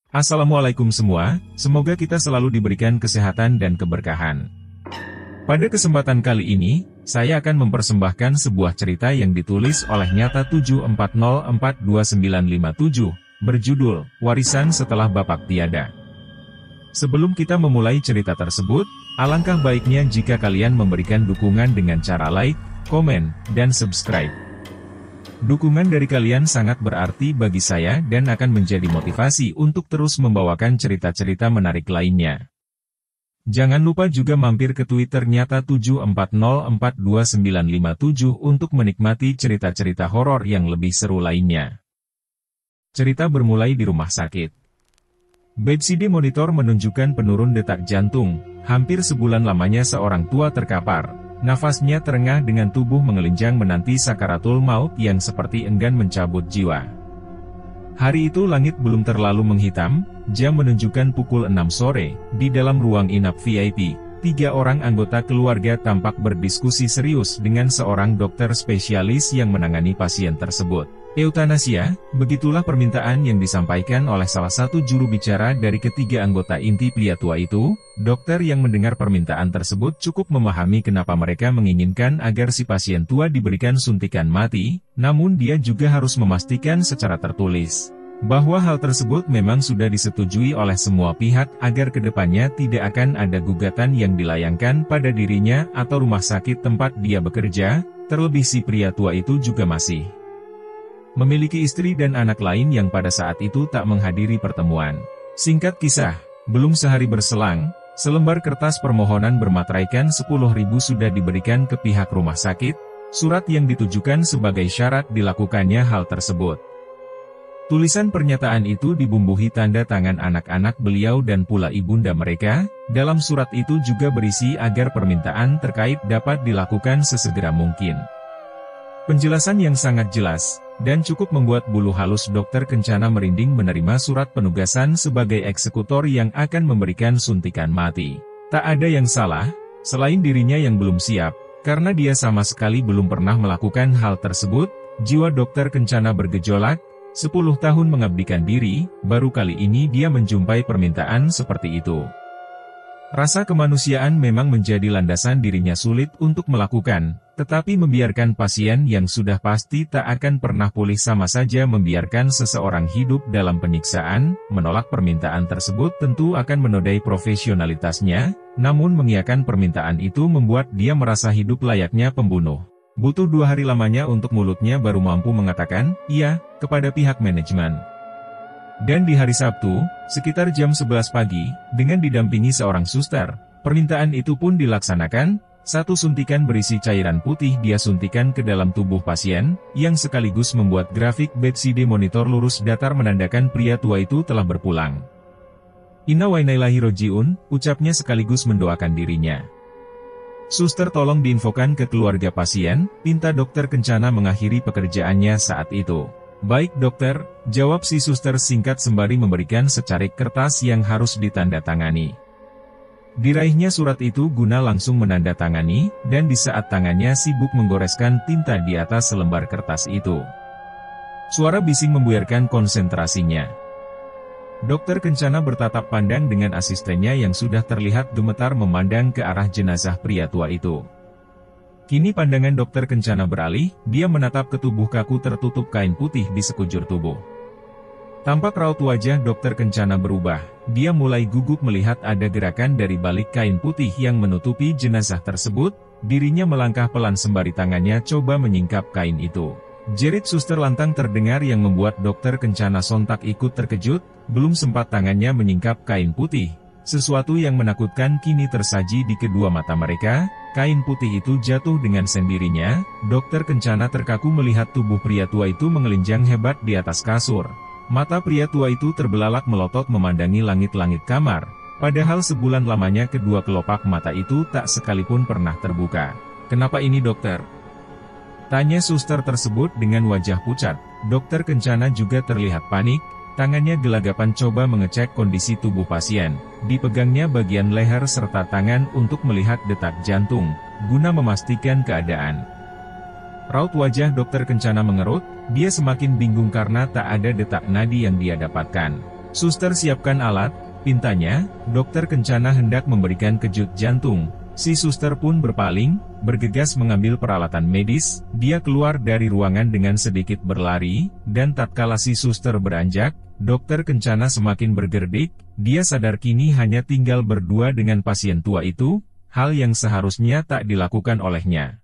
Assalamualaikum semua, semoga kita selalu diberikan kesehatan dan keberkahan. Pada kesempatan kali ini, saya akan mempersembahkan sebuah cerita yang ditulis oleh Nyata 7404297, berjudul, Warisan Setelah Bapak Tiada. Sebelum kita memulai cerita tersebut, alangkah baiknya jika kalian memberikan dukungan dengan cara like, komen, dan subscribe. Dukungan dari kalian sangat berarti bagi saya dan akan menjadi motivasi untuk terus membawakan cerita-cerita menarik lainnya. Jangan lupa juga mampir ke Twitter Nyata 7404297 untuk menikmati cerita-cerita horor yang lebih seru lainnya. Cerita bermulai di rumah sakit. BCD monitor menunjukkan penurun detak jantung. Hampir sebulan lamanya seorang tua terkapar. Nafasnya terengah dengan tubuh mengelinjang menanti sakaratul maut yang seperti enggan mencabut jiwa. Hari itu langit belum terlalu menghitam, jam menunjukkan pukul 6 sore, di dalam ruang inap VIP, 3 orang anggota keluarga tampak berdiskusi serius dengan seorang dokter spesialis yang menangani pasien tersebut. Eutanasia, begitulah permintaan yang disampaikan oleh salah satu juru bicara dari ketiga anggota inti pria tua itu. Dokter yang mendengar permintaan tersebut cukup memahami kenapa mereka menginginkan agar si pasien tua diberikan suntikan mati, namun dia juga harus memastikan secara tertulis bahwa hal tersebut memang sudah disetujui oleh semua pihak agar kedepannya tidak akan ada gugatan yang dilayangkan pada dirinya atau rumah sakit tempat dia bekerja. Terlebih si pria tua itu juga masih memiliki istri dan anak lain yang pada saat itu tak menghadiri pertemuan. Singkat kisah, belum sehari berselang, selembar kertas permohonan bermateraikan 10.000 sudah diberikan ke pihak rumah sakit, surat yang ditujukan sebagai syarat dilakukannya hal tersebut. Tulisan pernyataan itu dibumbuhi tanda tangan anak-anak beliau dan pula ibunda mereka. Dalam surat itu juga berisi agar permintaan terkait dapat dilakukan sesegera mungkin. Penjelasan yang sangat jelas, dan cukup membuat bulu halus Dokter Kencana merinding menerima surat penugasan sebagai eksekutor yang akan memberikan suntikan mati. Tak ada yang salah, selain dirinya yang belum siap, karena dia sama sekali belum pernah melakukan hal tersebut. Jiwa Dokter Kencana bergejolak. 10 tahun mengabdikan diri, baru kali ini dia menjumpai permintaan seperti itu. Rasa kemanusiaan memang menjadi landasan dirinya sulit untuk melakukan, tetapi membiarkan pasien yang sudah pasti tak akan pernah pulih sama saja membiarkan seseorang hidup dalam penyiksaan. Menolak permintaan tersebut tentu akan menodai profesionalitasnya, namun mengiyakan permintaan itu membuat dia merasa hidup layaknya pembunuh. Butuh 2 hari lamanya untuk mulutnya baru mampu mengatakan, iya, kepada pihak manajemen. Dan di hari Sabtu, sekitar jam 11 pagi, dengan didampingi seorang suster, permintaan itu pun dilaksanakan. 1 suntikan berisi cairan putih dia suntikan ke dalam tubuh pasien, yang sekaligus membuat grafik BCD monitor lurus datar menandakan pria tua itu telah berpulang. Inna wa inna ilaihi roji'un, ucapnya sekaligus mendoakan dirinya. Suster tolong diinfokan ke keluarga pasien, pinta Dokter Kencana mengakhiri pekerjaannya saat itu. Baik dokter, jawab si suster singkat sembari memberikan secarik kertas yang harus ditandatangani. Diraihnya surat itu guna langsung menandatangani, dan di saat tangannya sibuk menggoreskan tinta di atas selembar kertas itu, suara bising membuyarkan konsentrasinya. Dokter Kencana bertatap pandang dengan asistennya yang sudah terlihat gemetar memandang ke arah jenazah pria tua itu. Kini pandangan Dokter Kencana beralih, dia menatap ke tubuh kaku tertutup kain putih di sekujur tubuh. Tampak raut wajah Dokter Kencana berubah, dia mulai gugup melihat ada gerakan dari balik kain putih yang menutupi jenazah tersebut. Dirinya melangkah pelan sembari tangannya coba menyingkap kain itu. Jerit suster lantang terdengar yang membuat Dokter Kencana sontak ikut terkejut. Belum sempat tangannya menyingkap kain putih, sesuatu yang menakutkan kini tersaji di kedua mata mereka. Kain putih itu jatuh dengan sendirinya. Dokter Kencana terkaku melihat tubuh pria tua itu mengelinjang hebat di atas kasur. Mata pria tua itu terbelalak melotot memandangi langit-langit kamar, padahal sebulan lamanya kedua kelopak mata itu tak sekalipun pernah terbuka. Kenapa ini dokter? Tanya suster tersebut dengan wajah pucat. Dokter Kencana juga terlihat panik. Tangannya gelagapan coba mengecek kondisi tubuh pasien. Dipegangnya bagian leher serta tangan untuk melihat detak jantung, guna memastikan keadaan. Raut wajah Dokter Kencana mengerut, dia semakin bingung karena tak ada detak nadi yang dia dapatkan. "Suster, siapkan alat," pintanya. Dokter Kencana hendak memberikan kejut jantung. Si suster pun berpaling, bergegas mengambil peralatan medis. Dia keluar dari ruangan dengan sedikit berlari, dan tatkala si suster beranjak, Dokter Kencana semakin bergerdik. Dia sadar kini hanya tinggal berdua dengan pasien tua itu, hal yang seharusnya tak dilakukan olehnya.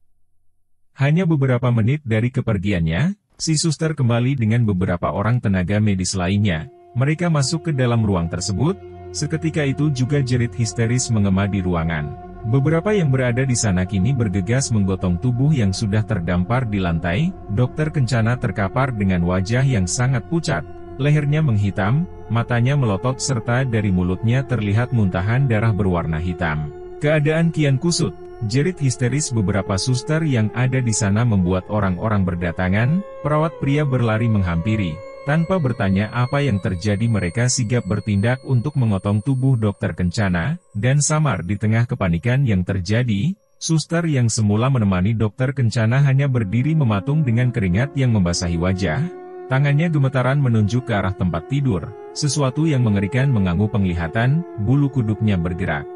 Hanya beberapa menit dari kepergiannya, si suster kembali dengan beberapa orang tenaga medis lainnya. Mereka masuk ke dalam ruang tersebut. Seketika itu juga jerit histeris mengema di ruangan. Beberapa yang berada di sana kini bergegas menggotong tubuh yang sudah terdampar di lantai. Dokter Kencana terkapar dengan wajah yang sangat pucat. Lehernya menghitam, matanya melotot serta dari mulutnya terlihat muntahan darah berwarna hitam. Keadaan kian kusut. Jerit histeris beberapa suster yang ada di sana membuat orang-orang berdatangan. Perawat pria berlari menghampiri. Tanpa bertanya apa yang terjadi, mereka sigap bertindak untuk memotong tubuh Dokter Kencana, dan samar di tengah kepanikan yang terjadi. Suster yang semula menemani Dokter Kencana hanya berdiri mematung dengan keringat yang membasahi wajah. Tangannya gemetaran menunjuk ke arah tempat tidur. Sesuatu yang mengerikan mengganggu penglihatan, bulu kuduknya bergerak.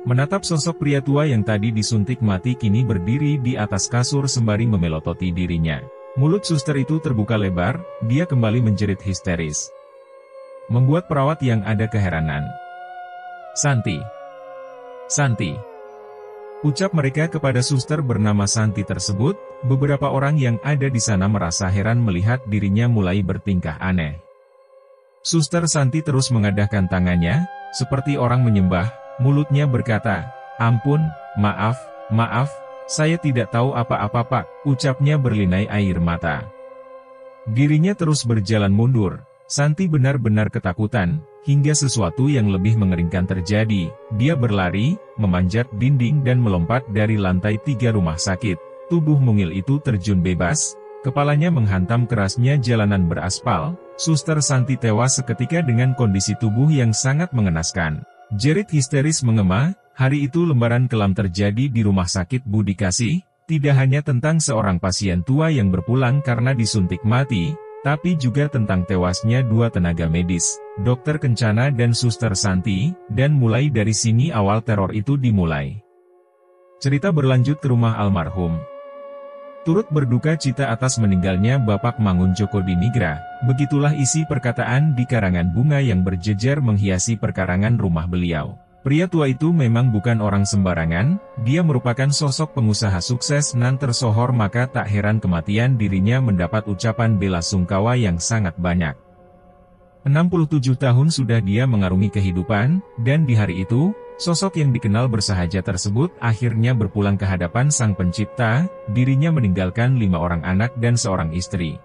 Menatap sosok pria tua yang tadi disuntik mati kini berdiri di atas kasur sembari memelototi dirinya. Mulut suster itu terbuka lebar, dia kembali menjerit histeris. Membuat perawat yang ada keheranan. "Santi! Santi!" ucap mereka kepada suster bernama Santi tersebut. Beberapa orang yang ada di sana merasa heran melihat dirinya mulai bertingkah aneh. Suster Santi terus mengadahkan tangannya, seperti orang menyembah, mulutnya berkata, "Ampun, maaf, saya tidak tahu apa-apa Pak," ucapnya berlinai air mata. Dirinya terus berjalan mundur. Santi benar-benar ketakutan, hingga sesuatu yang lebih mengerikan terjadi. Dia berlari, memanjat dinding dan melompat dari lantai 3 rumah sakit. Tubuh mungil itu terjun bebas, kepalanya menghantam kerasnya jalanan beraspal. Suster Santi tewas seketika dengan kondisi tubuh yang sangat mengenaskan. Jerit histeris mengema. Hari itu lembaran kelam terjadi di Rumah Sakit Budi Kasih, tidak hanya tentang seorang pasien tua yang berpulang karena disuntik mati, tapi juga tentang tewasnya 2 tenaga medis, Dokter Kencana dan Suster Santi, dan mulai dari sini awal teror itu dimulai. Cerita berlanjut ke rumah almarhum. Turut berduka cita atas meninggalnya Bapak Mangun Joko Dinigra, begitulah isi perkataan di karangan bunga yang berjejer menghiasi perkarangan rumah beliau. Pria tua itu memang bukan orang sembarangan, dia merupakan sosok pengusaha sukses nan tersohor, maka tak heran kematian dirinya mendapat ucapan bela sungkawa yang sangat banyak. 67 tahun sudah dia mengarungi kehidupan, dan di hari itu, sosok yang dikenal bersahaja tersebut akhirnya berpulang ke hadapan Sang Pencipta. Dirinya meninggalkan 5 orang anak dan seorang istri.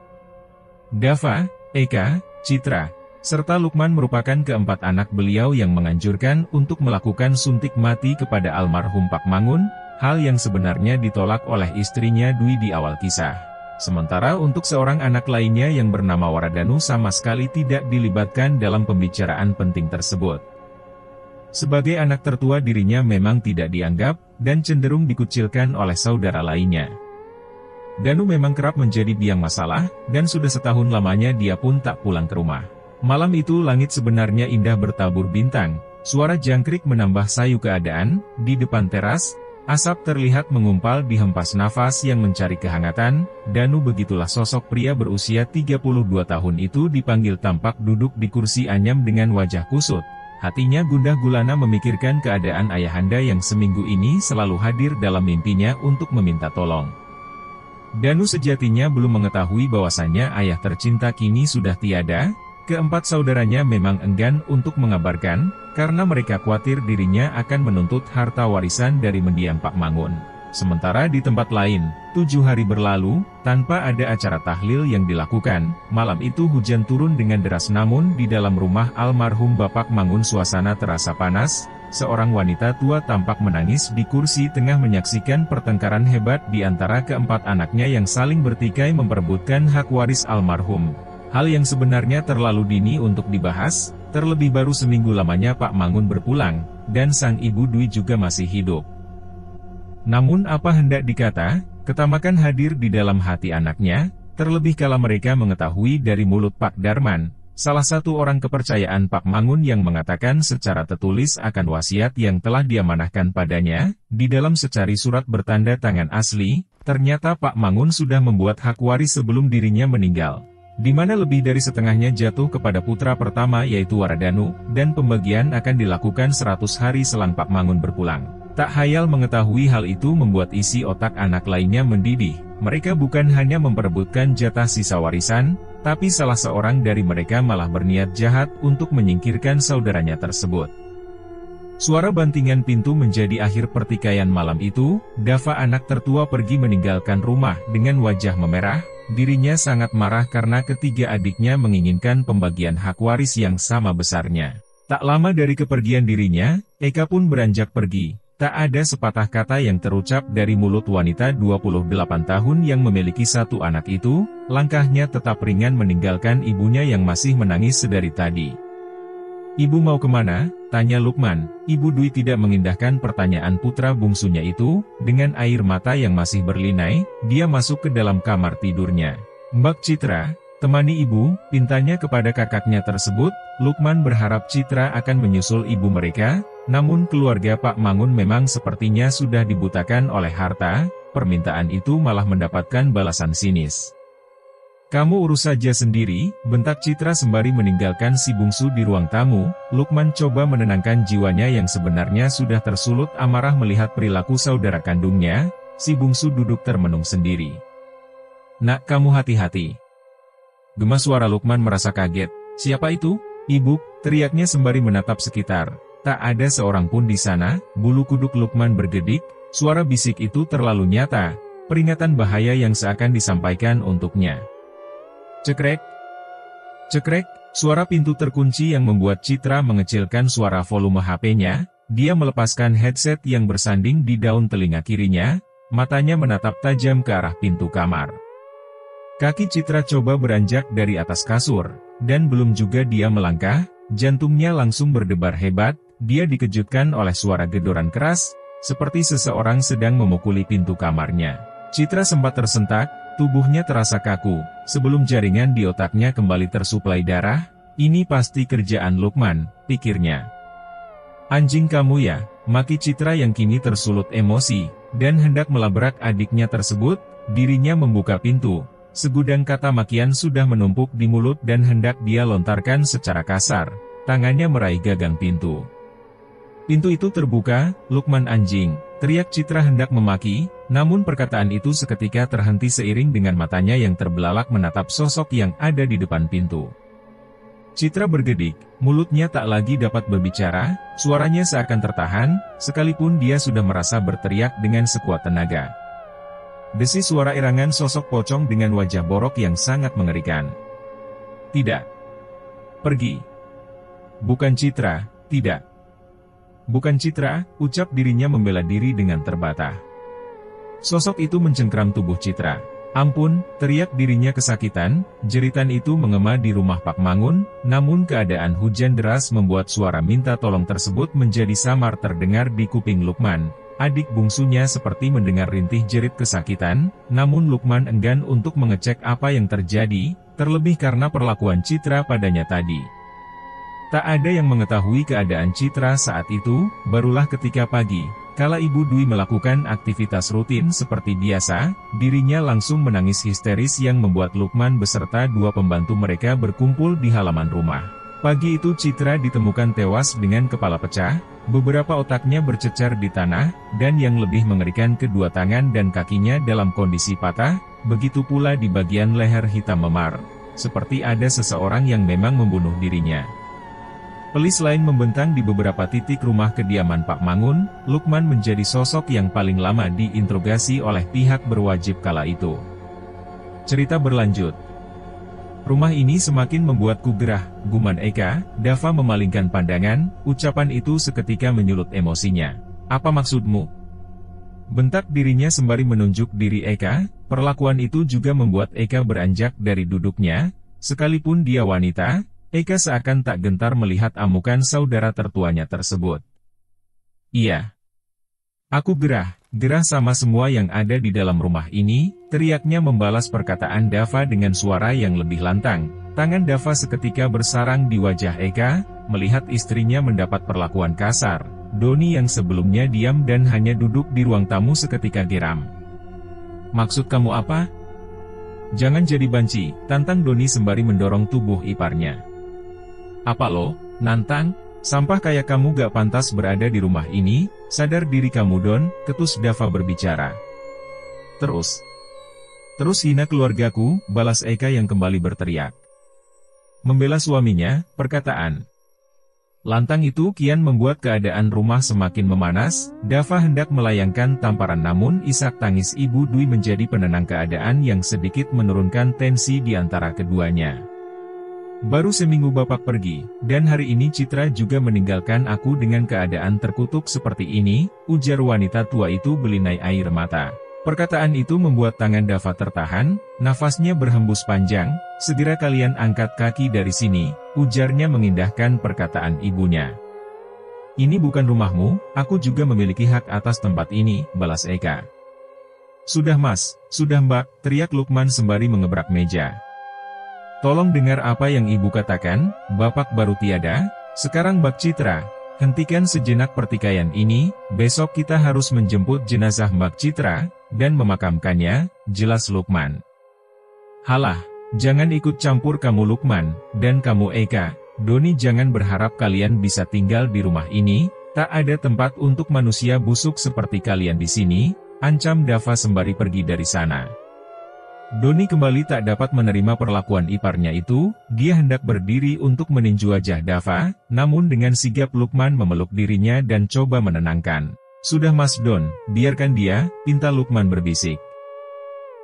Dava, Eka, Citra, serta Lukman merupakan keempat anak beliau yang menganjurkan untuk melakukan suntik mati kepada almarhum Pak Mangun, hal yang sebenarnya ditolak oleh istrinya Dwi di awal kisah. Sementara untuk seorang anak lainnya yang bernama Waradanu sama sekali tidak dilibatkan dalam pembicaraan penting tersebut. Sebagai anak tertua dirinya memang tidak dianggap, dan cenderung dikucilkan oleh saudara lainnya. Danu memang kerap menjadi biang masalah, dan sudah setahun lamanya dia pun tak pulang ke rumah. Malam itu langit sebenarnya indah bertabur bintang, suara jangkrik menambah sayu keadaan. Di depan teras, asap terlihat mengumpal di hempas nafas yang mencari kehangatan. Danu, begitulah sosok pria berusia 32 tahun itu dipanggil, tampak duduk di kursi anyam dengan wajah kusut. Hatinya gundah gulana memikirkan keadaan ayahanda yang seminggu ini selalu hadir dalam mimpinya untuk meminta tolong. Danu sejatinya belum mengetahui bahwasannya ayah tercinta kini sudah tiada. Keempat saudaranya memang enggan untuk mengabarkan, karena mereka khawatir dirinya akan menuntut harta warisan dari mendiang Pak Mangun. Sementara di tempat lain, 7 hari berlalu, tanpa ada acara tahlil yang dilakukan. Malam itu hujan turun dengan deras, namun di dalam rumah almarhum Bapak Mangun suasana terasa panas. Seorang wanita tua tampak menangis di kursi tengah menyaksikan pertengkaran hebat di antara keempat anaknya yang saling bertikai memperebutkan hak waris almarhum. Hal yang sebenarnya terlalu dini untuk dibahas, terlebih baru seminggu lamanya Pak Mangun berpulang, dan sang ibu Dwi juga masih hidup. Namun apa hendak dikata, ketamakan hadir di dalam hati anaknya, terlebih kala mereka mengetahui dari mulut Pak Darman, salah satu orang kepercayaan Pak Mangun yang mengatakan secara tertulis akan wasiat yang telah diamanahkan padanya, di dalam secari surat bertanda tangan asli, ternyata Pak Mangun sudah membuat hak waris sebelum dirinya meninggal, di mana lebih dari setengahnya jatuh kepada putra pertama yaitu Waradanu, dan pembagian akan dilakukan 100 hari selang Pak Mangun berpulang. Tak hayal mengetahui hal itu membuat isi otak anak lainnya mendidih. Mereka bukan hanya memperebutkan jatah sisa warisan, tapi salah seorang dari mereka malah berniat jahat untuk menyingkirkan saudaranya tersebut. Suara bantingan pintu menjadi akhir pertikaian malam itu. Dava anak tertua pergi meninggalkan rumah dengan wajah memerah. Dirinya sangat marah karena ketiga adiknya menginginkan pembagian hak waris yang sama besarnya. Tak lama dari kepergian dirinya, Eka pun beranjak pergi. Tak ada sepatah kata yang terucap dari mulut wanita 28 tahun yang memiliki satu anak itu. Langkahnya tetap ringan meninggalkan ibunya yang masih menangis sedari tadi. "Ibu mau kemana?" tanya Lukman. Ibu Dwi tidak mengindahkan pertanyaan putra bungsunya itu. Dengan air mata yang masih berlinai, dia masuk ke dalam kamar tidurnya. "Mbak Citra, temani ibu," pintanya kepada kakaknya tersebut. Lukman berharap Citra akan menyusul ibu mereka, namun keluarga Pak Mangun memang sepertinya sudah dibutakan oleh harta. Permintaan itu malah mendapatkan balasan sinis. "Kamu urus saja sendiri," bentak Citra sembari meninggalkan si bungsu di ruang tamu. Lukman coba menenangkan jiwanya yang sebenarnya sudah tersulut amarah melihat perilaku saudara kandungnya. Si bungsu duduk termenung sendiri. "Nak, kamu hati-hati," gema suara Lukman merasa kaget. "Siapa itu, Ibu?" teriaknya sembari menatap sekitar. Tak ada seorang pun di sana. Bulu kuduk Lukman bergedik. Suara bisik itu terlalu nyata, peringatan bahaya yang seakan disampaikan untuknya. Cekrek, cekrek, suara pintu terkunci yang membuat Citra mengecilkan suara volume HP-nya. Dia melepaskan headset yang bersanding di daun telinga kirinya, matanya menatap tajam ke arah pintu kamar. Kaki Citra coba beranjak dari atas kasur, dan belum juga dia melangkah, jantungnya langsung berdebar hebat. Dia dikejutkan oleh suara gedoran keras, seperti seseorang sedang memukuli pintu kamarnya. Citra sempat tersentak, tubuhnya terasa kaku, sebelum jaringan di otaknya kembali tersuplai darah. Ini pasti kerjaan Lukman, pikirnya. "Anjing kamu ya," maki Citra yang kini tersulut emosi, dan hendak melabrak adiknya tersebut. Dirinya membuka pintu. Segudang kata makian sudah menumpuk di mulut dan hendak dia lontarkan secara kasar. Tangannya meraih gagang pintu. Pintu itu terbuka. "Lukman anjing!" teriak Citra hendak memaki, namun perkataan itu seketika terhenti seiring dengan matanya yang terbelalak menatap sosok yang ada di depan pintu. Citra bergedik, mulutnya tak lagi dapat berbicara, suaranya seakan tertahan, sekalipun dia sudah merasa berteriak dengan sekuat tenaga. Desi suara erangan sosok pocong dengan wajah borok yang sangat mengerikan. "Tidak. Pergi. Bukan Citra, tidak. Bukan Citra," ucap dirinya membela diri dengan terbata. Sosok itu mencengkram tubuh Citra. "Ampun," teriak dirinya kesakitan. Jeritan itu mengema di rumah Pak Mangun, namun keadaan hujan deras membuat suara minta tolong tersebut menjadi samar terdengar di kuping Lukman. Adik bungsunya seperti mendengar rintih jerit kesakitan, namun Lukman enggan untuk mengecek apa yang terjadi, terlebih karena perlakuan Citra padanya tadi. Tak ada yang mengetahui keadaan Citra saat itu. Barulah ketika pagi, kala Ibu Dwi melakukan aktivitas rutin seperti biasa, dirinya langsung menangis histeris yang membuat Lukman beserta dua pembantu mereka berkumpul di halaman rumah. Pagi itu Citra ditemukan tewas dengan kepala pecah, beberapa otaknya bercecar di tanah, dan yang lebih mengerikan kedua tangan dan kakinya dalam kondisi patah, begitu pula di bagian leher hitam memar, seperti ada seseorang yang memang membunuh dirinya. Pelis lain membentang di beberapa titik rumah kediaman Pak Mangun. Lukman menjadi sosok yang paling lama diinterogasi oleh pihak berwajib kala itu. Cerita berlanjut. "Rumah ini semakin membuatku gerah," guman Eka. Dava memalingkan pandangan, ucapan itu seketika menyulut emosinya. "Apa maksudmu?" bentak dirinya sembari menunjuk diri Eka. Perlakuan itu juga membuat Eka beranjak dari duduknya. Sekalipun dia wanita, Eka seakan tak gentar melihat amukan saudara tertuanya tersebut. "Iya. Aku gerah sama semua yang ada di dalam rumah ini," teriaknya membalas perkataan Dava dengan suara yang lebih lantang. Tangan Dava seketika bersarang di wajah Eka, melihat istrinya mendapat perlakuan kasar. Doni yang sebelumnya diam dan hanya duduk di ruang tamu seketika geram. "Maksud kamu apa? Jangan jadi banci," tantang Doni sembari mendorong tubuh iparnya. "Apa lo, nantang? Sampah kayak kamu gak pantas berada di rumah ini, sadar diri kamu Don," ketus Dava berbicara. Terus hina keluargaku," balas Eka yang kembali berteriak. Membela suaminya, perkataan lantang itu kian membuat keadaan rumah semakin memanas. Dava hendak melayangkan tamparan namun isak tangis Ibu Dwi menjadi penenang keadaan yang sedikit menurunkan tensi di antara keduanya. "Baru seminggu Bapak pergi, dan hari ini Citra juga meninggalkan aku dengan keadaan terkutuk seperti ini," ujar wanita tua itu belinai air mata. Perkataan itu membuat tangan Dava tertahan, nafasnya berhembus panjang. "Segera kalian angkat kaki dari sini," ujarnya mengindahkan perkataan ibunya. "Ini bukan rumahmu, aku juga memiliki hak atas tempat ini," balas Eka. "Sudah Mas, sudah Mbak," teriak Lukman sembari mengebrak meja. "Tolong dengar apa yang ibu katakan, Bapak baru tiada, sekarang Mbak Citra. Hentikan sejenak pertikaian ini, besok kita harus menjemput jenazah Mbak Citra, dan memakamkannya," jelas Lukman. "Halah, jangan ikut campur kamu Lukman, dan kamu Eka, Doni jangan berharap kalian bisa tinggal di rumah ini, tak ada tempat untuk manusia busuk seperti kalian di sini," ancam Dava sembari pergi dari sana. Doni kembali tak dapat menerima perlakuan iparnya itu. Dia hendak berdiri untuk meninju wajah Dava, namun dengan sigap Lukman memeluk dirinya dan coba menenangkan. "Sudah Mas Don, biarkan dia," pinta Lukman berbisik.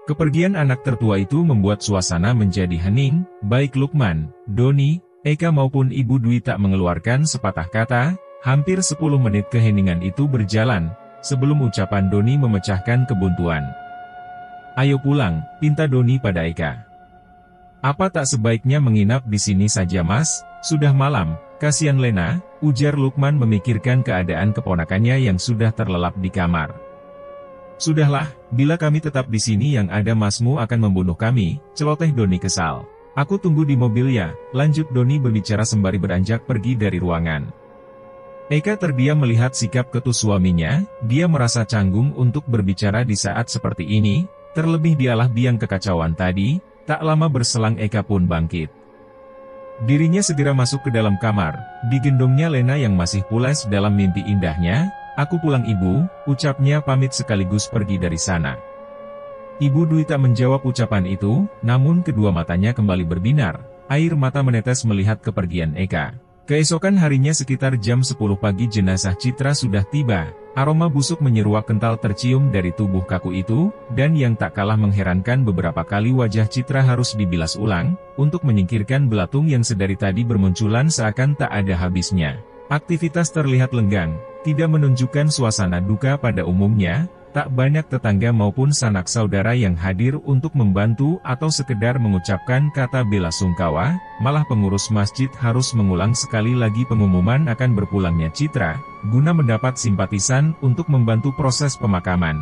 Kepergian anak tertua itu membuat suasana menjadi hening. Baik Lukman, Doni, Eka maupun Ibu Dwi tak mengeluarkan sepatah kata. Hampir 10 menit keheningan itu berjalan, sebelum ucapan Doni memecahkan kebuntuan. "Ayo pulang," pinta Doni pada Eka. "Apa tak sebaiknya menginap di sini saja Mas? Sudah malam, kasihan Lena," ujar Lukman memikirkan keadaan keponakannya yang sudah terlelap di kamar. "Sudahlah, bila kami tetap di sini yang ada Masmu akan membunuh kami," celoteh Doni kesal. "Aku tunggu di mobil ya," lanjut Doni berbicara sembari beranjak pergi dari ruangan. Eka terdiam melihat sikap ketus suaminya. Dia merasa canggung untuk berbicara di saat seperti ini. Terlebih dialah biang kekacauan tadi. Tak lama berselang Eka pun bangkit. Dirinya segera masuk ke dalam kamar. Digendongnya Lena yang masih pulas dalam mimpi indahnya. "Aku pulang Ibu," ucapnya pamit sekaligus pergi dari sana. Ibu Dwi tak menjawab ucapan itu, namun kedua matanya kembali berbinar. Air mata menetes melihat kepergian Eka. Keesokan harinya sekitar jam 10 pagi jenazah Citra sudah tiba. Aroma busuk menyeruak kental tercium dari tubuh kaku itu, dan yang tak kalah mengherankan beberapa kali wajah Citra harus dibilas ulang, untuk menyingkirkan belatung yang sedari tadi bermunculan seakan tak ada habisnya. Aktivitas terlihat lenggang, tidak menunjukkan suasana duka pada umumnya. Tak banyak tetangga maupun sanak saudara yang hadir untuk membantu atau sekedar mengucapkan kata bela sungkawa, malah pengurus masjid harus mengulang sekali lagi pengumuman akan berpulangnya Citra, guna mendapat simpatisan untuk membantu proses pemakaman.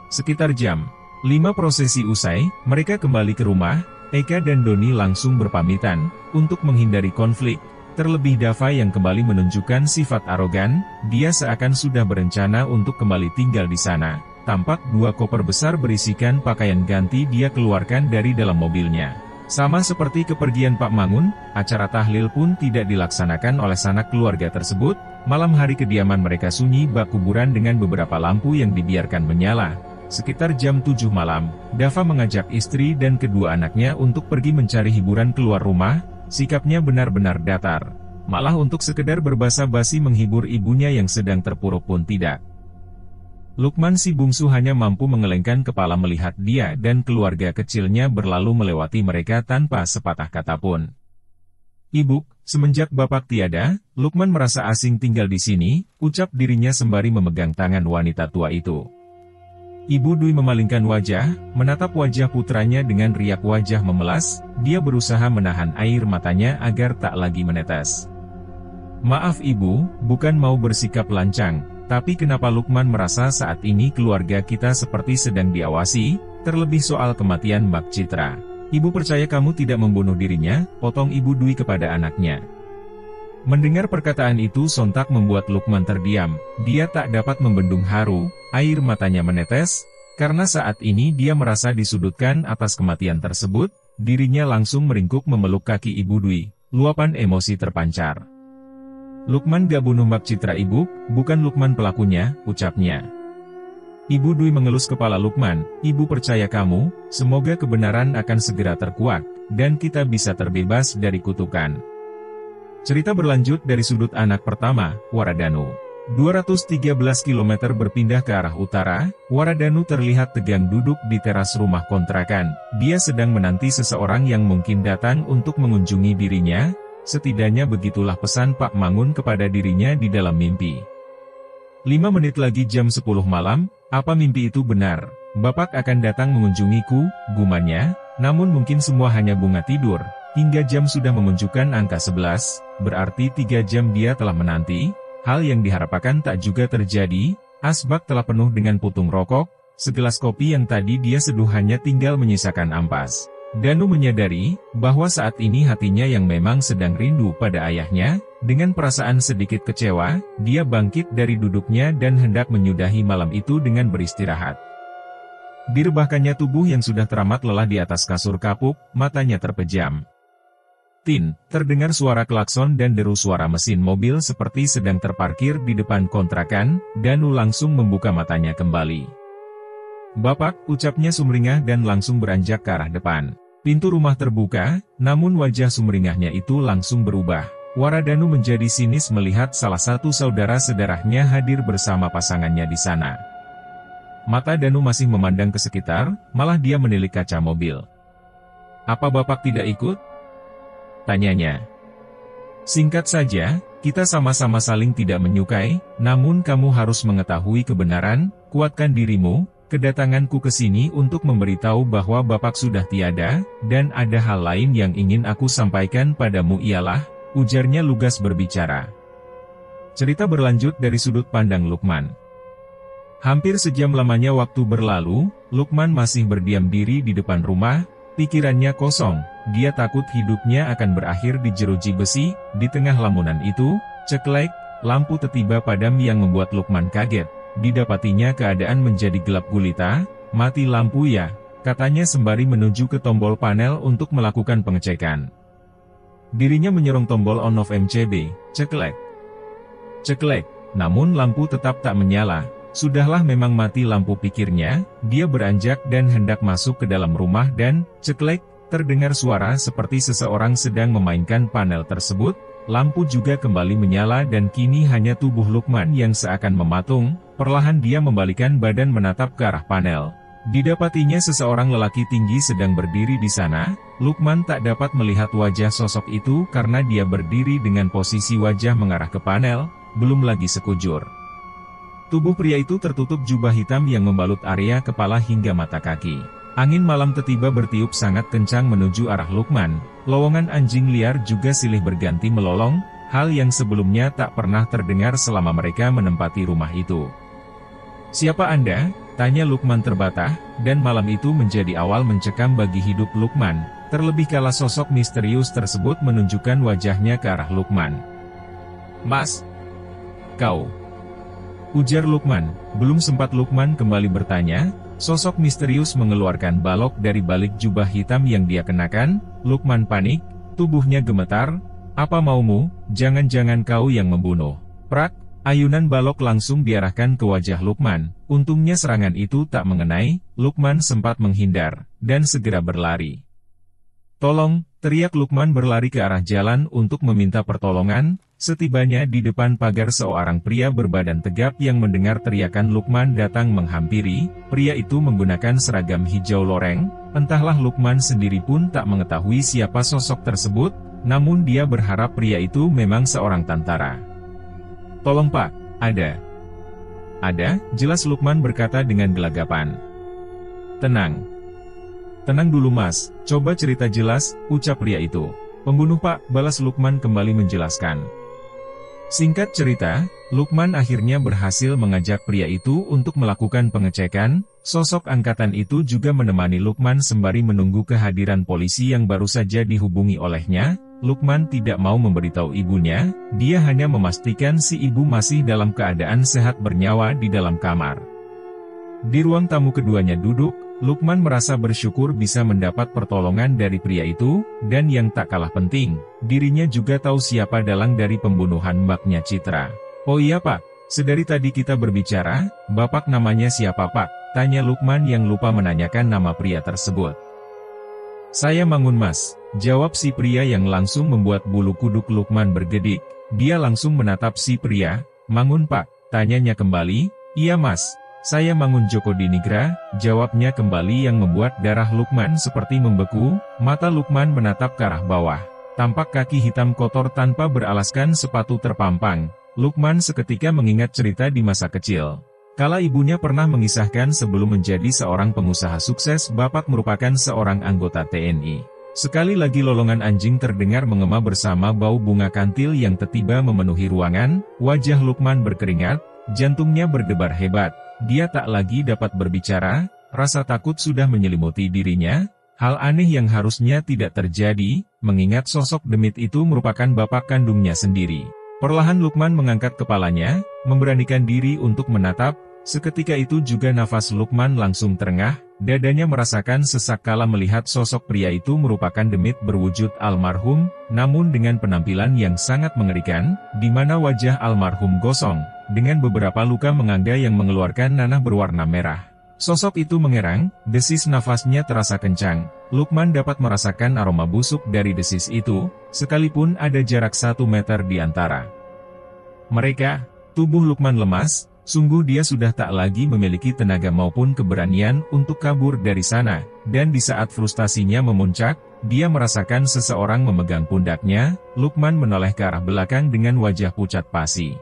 Sekitar jam 5 prosesi usai, mereka kembali ke rumah. Eka dan Doni langsung berpamitan, untuk menghindari konflik. Terlebih Dava yang kembali menunjukkan sifat arogan. Dia seakan sudah berencana untuk kembali tinggal di sana. Tampak 2 koper besar berisikan pakaian ganti dia keluarkan dari dalam mobilnya. Sama seperti kepergian Pak Mangun, acara tahlil pun tidak dilaksanakan oleh sanak keluarga tersebut. Malam hari kediaman mereka sunyi bak kuburan dengan beberapa lampu yang dibiarkan menyala. Sekitar jam 7 malam, Dava mengajak istri dan kedua anaknya untuk pergi mencari hiburan keluar rumah. Sikapnya benar-benar datar. Malah untuk sekedar berbasa-basi menghibur ibunya yang sedang terpuruk pun tidak. Lukman si bungsu hanya mampu mengelengkan kepala melihat dia dan keluarga kecilnya berlalu melewati mereka tanpa sepatah kata pun. "Ibu, semenjak Bapak tiada, Lukman merasa asing tinggal di sini," ucap dirinya sembari memegang tangan wanita tua itu. Ibu Dwi memalingkan wajah, menatap wajah putranya dengan riak wajah memelas. Dia berusaha menahan air matanya agar tak lagi menetes. "Maaf Ibu, bukan mau bersikap lancang, tapi kenapa Lukman merasa saat ini keluarga kita seperti sedang diawasi, terlebih soal kematian Mbak Citra." Ibu percaya kamu tidak membunuh dirinya, potong Ibu Dwi kepada anaknya. Mendengar perkataan itu sontak membuat Lukman terdiam, dia tak dapat membendung haru, air matanya menetes, karena saat ini dia merasa disudutkan atas kematian tersebut, dirinya langsung meringkuk memeluk kaki Ibu Dwi, luapan emosi terpancar. Lukman gak bunuh Mbak Citra Ibu, bukan Lukman pelakunya, ucapnya. Ibu Dwi mengelus kepala Lukman, Ibu percaya kamu, semoga kebenaran akan segera terkuak, dan kita bisa terbebas dari kutukan. Cerita berlanjut dari sudut anak pertama, Waradanu. 213 km berpindah ke arah utara, Waradanu terlihat tegang duduk di teras rumah kontrakan. Dia sedang menanti seseorang yang mungkin datang untuk mengunjungi dirinya, setidaknya begitulah pesan Pak Mangun kepada dirinya di dalam mimpi. 5 menit lagi jam 10 malam, apa mimpi itu benar? Bapak akan datang mengunjungiku, gumannya, namun mungkin semua hanya bunga tidur. Hingga jam sudah menunjukkan angka 11, berarti 3 jam dia telah menanti. Hal yang diharapkan tak juga terjadi, asbak telah penuh dengan putung rokok, segelas kopi yang tadi dia seduh hanya tinggal menyisakan ampas. Danu menyadari, bahwa saat ini hatinya yang memang sedang rindu pada ayahnya, dengan perasaan sedikit kecewa, dia bangkit dari duduknya dan hendak menyudahi malam itu dengan beristirahat. Direbahkannya tubuh yang sudah teramat lelah di atas kasur kapuk, matanya terpejam. Tin, terdengar suara klakson dan deru suara mesin mobil seperti sedang terparkir di depan kontrakan, Danu langsung membuka matanya kembali. Bapak, ucapnya sumringah dan langsung beranjak ke arah depan. Pintu rumah terbuka, namun wajah sumringahnya itu langsung berubah. Waradanu menjadi sinis melihat salah satu saudara-saudaranya hadir bersama pasangannya di sana. Mata Danu masih memandang ke sekitar, malah dia menilik kaca mobil. Apa Bapak tidak ikut? Tanyanya. Singkat saja, kita sama-sama saling tidak menyukai, namun kamu harus mengetahui kebenaran, kuatkan dirimu. Kedatanganku ke sini untuk memberitahu bahwa Bapak sudah tiada, dan ada hal lain yang ingin aku sampaikan padamu ialah, ujarnya lugas berbicara. Cerita berlanjut dari sudut pandang Lukman. Hampir sejam lamanya waktu berlalu, Lukman masih berdiam diri di depan rumah, pikirannya kosong, dia takut hidupnya akan berakhir di jeruji besi. Di tengah lamunan itu, ceklek, lampu tiba-tiba padam yang membuat Lukman kaget. Didapatinya keadaan menjadi gelap gulita. Mati lampu ya, katanya sembari menuju ke tombol panel untuk melakukan pengecekan. Dirinya menyerong tombol on-off MCB, ceklek. Ceklek, namun lampu tetap tak menyala. Sudahlah memang mati lampu pikirnya, dia beranjak dan hendak masuk ke dalam rumah dan, ceklek, terdengar suara seperti seseorang sedang memainkan panel tersebut. Lampu juga kembali menyala dan kini hanya tubuh Lukman yang seakan mematung. Perlahan dia membalikan badan menatap ke arah panel. Didapatinya seseorang lelaki tinggi sedang berdiri di sana. Lukman tak dapat melihat wajah sosok itu karena dia berdiri dengan posisi wajah mengarah ke panel, belum lagi sekujur. Tubuh pria itu tertutup jubah hitam yang membalut area kepala hingga mata kaki. Angin malam tiba-tiba bertiup sangat kencang menuju arah Lukman. Lowongan anjing liar juga silih berganti melolong, hal yang sebelumnya tak pernah terdengar selama mereka menempati rumah itu. Siapa Anda? Tanya Lukman terbatah, dan malam itu menjadi awal mencekam bagi hidup Lukman, terlebih kala sosok misterius tersebut menunjukkan wajahnya ke arah Lukman. Mas? Kau? Ujar Lukman. Belum sempat Lukman kembali bertanya, sosok misterius mengeluarkan balok dari balik jubah hitam yang dia kenakan. Lukman panik, tubuhnya gemetar. Apa maumu? Jangan-jangan kau yang membunuh. Prak, ayunan balok langsung diarahkan ke wajah Lukman. Untungnya serangan itu tak mengenai, Lukman sempat menghindar, dan segera berlari. Tolong, teriak Lukman berlari ke arah jalan untuk meminta pertolongan. Setibanya di depan pagar seorang pria berbadan tegap yang mendengar teriakan Lukman datang menghampiri. Pria itu menggunakan seragam hijau loreng. Entahlah Lukman sendiri pun tak mengetahui siapa sosok tersebut, namun dia berharap pria itu memang seorang tentara. Tolong Pak, ada. Ada, jelas Lukman berkata dengan gelagapan. Tenang. Tenang dulu Mas, coba cerita jelas, ucap pria itu. Pembunuh Pak, balas Lukman kembali menjelaskan. Singkat cerita, Lukman akhirnya berhasil mengajak pria itu untuk melakukan pengecekan. Sosok angkatan itu juga menemani Lukman sembari menunggu kehadiran polisi yang baru saja dihubungi olehnya. Lukman tidak mau memberitahu ibunya, dia hanya memastikan si ibu masih dalam keadaan sehat bernyawa di dalam kamar. Di ruang tamu keduanya duduk, Lukman merasa bersyukur bisa mendapat pertolongan dari pria itu, dan yang tak kalah penting, dirinya juga tahu siapa dalang dari pembunuhan mbaknya Citra. "Oh iya Pak, sedari tadi kita berbicara, Bapak namanya siapa Pak?" tanya Lukman yang lupa menanyakan nama pria tersebut. "Saya Mangun Mas," jawab si pria yang langsung membuat bulu kuduk Lukman bergedik. Dia langsung menatap si pria. "Mangun Pak?" tanyanya kembali. "Iya Mas. Saya Mangun Joko Dinigra," jawabnya kembali yang membuat darah Lukman seperti membeku. Mata Lukman menatap ke arah bawah. Tampak kaki hitam kotor tanpa beralaskan sepatu terpampang. Lukman seketika mengingat cerita di masa kecil. Kala ibunya pernah mengisahkan sebelum menjadi seorang pengusaha sukses, Bapak merupakan seorang anggota TNI. Sekali lagi lolongan anjing terdengar mengema bersama bau bunga kantil yang tiba-tiba memenuhi ruangan. Wajah Lukman berkeringat, jantungnya berdebar hebat. Dia tak lagi dapat berbicara, rasa takut sudah menyelimuti dirinya. Hal aneh yang harusnya tidak terjadi, mengingat sosok demit itu merupakan bapak kandungnya sendiri. Perlahan Lukman mengangkat kepalanya, memberanikan diri untuk menatap. Seketika itu juga nafas Lukman langsung terengah, dadanya merasakan sesak kala melihat sosok pria itu merupakan demit berwujud almarhum, namun dengan penampilan yang sangat mengerikan, di mana wajah almarhum gosong, dengan beberapa luka menganga yang mengeluarkan nanah berwarna merah. Sosok itu mengerang, desis nafasnya terasa kencang. Lukman dapat merasakan aroma busuk dari desis itu, sekalipun ada jarak 1 meter di antara mereka. Tubuh Lukman lemas, sungguh dia sudah tak lagi memiliki tenaga maupun keberanian untuk kabur dari sana, dan di saat frustasinya memuncak, dia merasakan seseorang memegang pundaknya. Lukman menoleh ke arah belakang dengan wajah pucat pasi.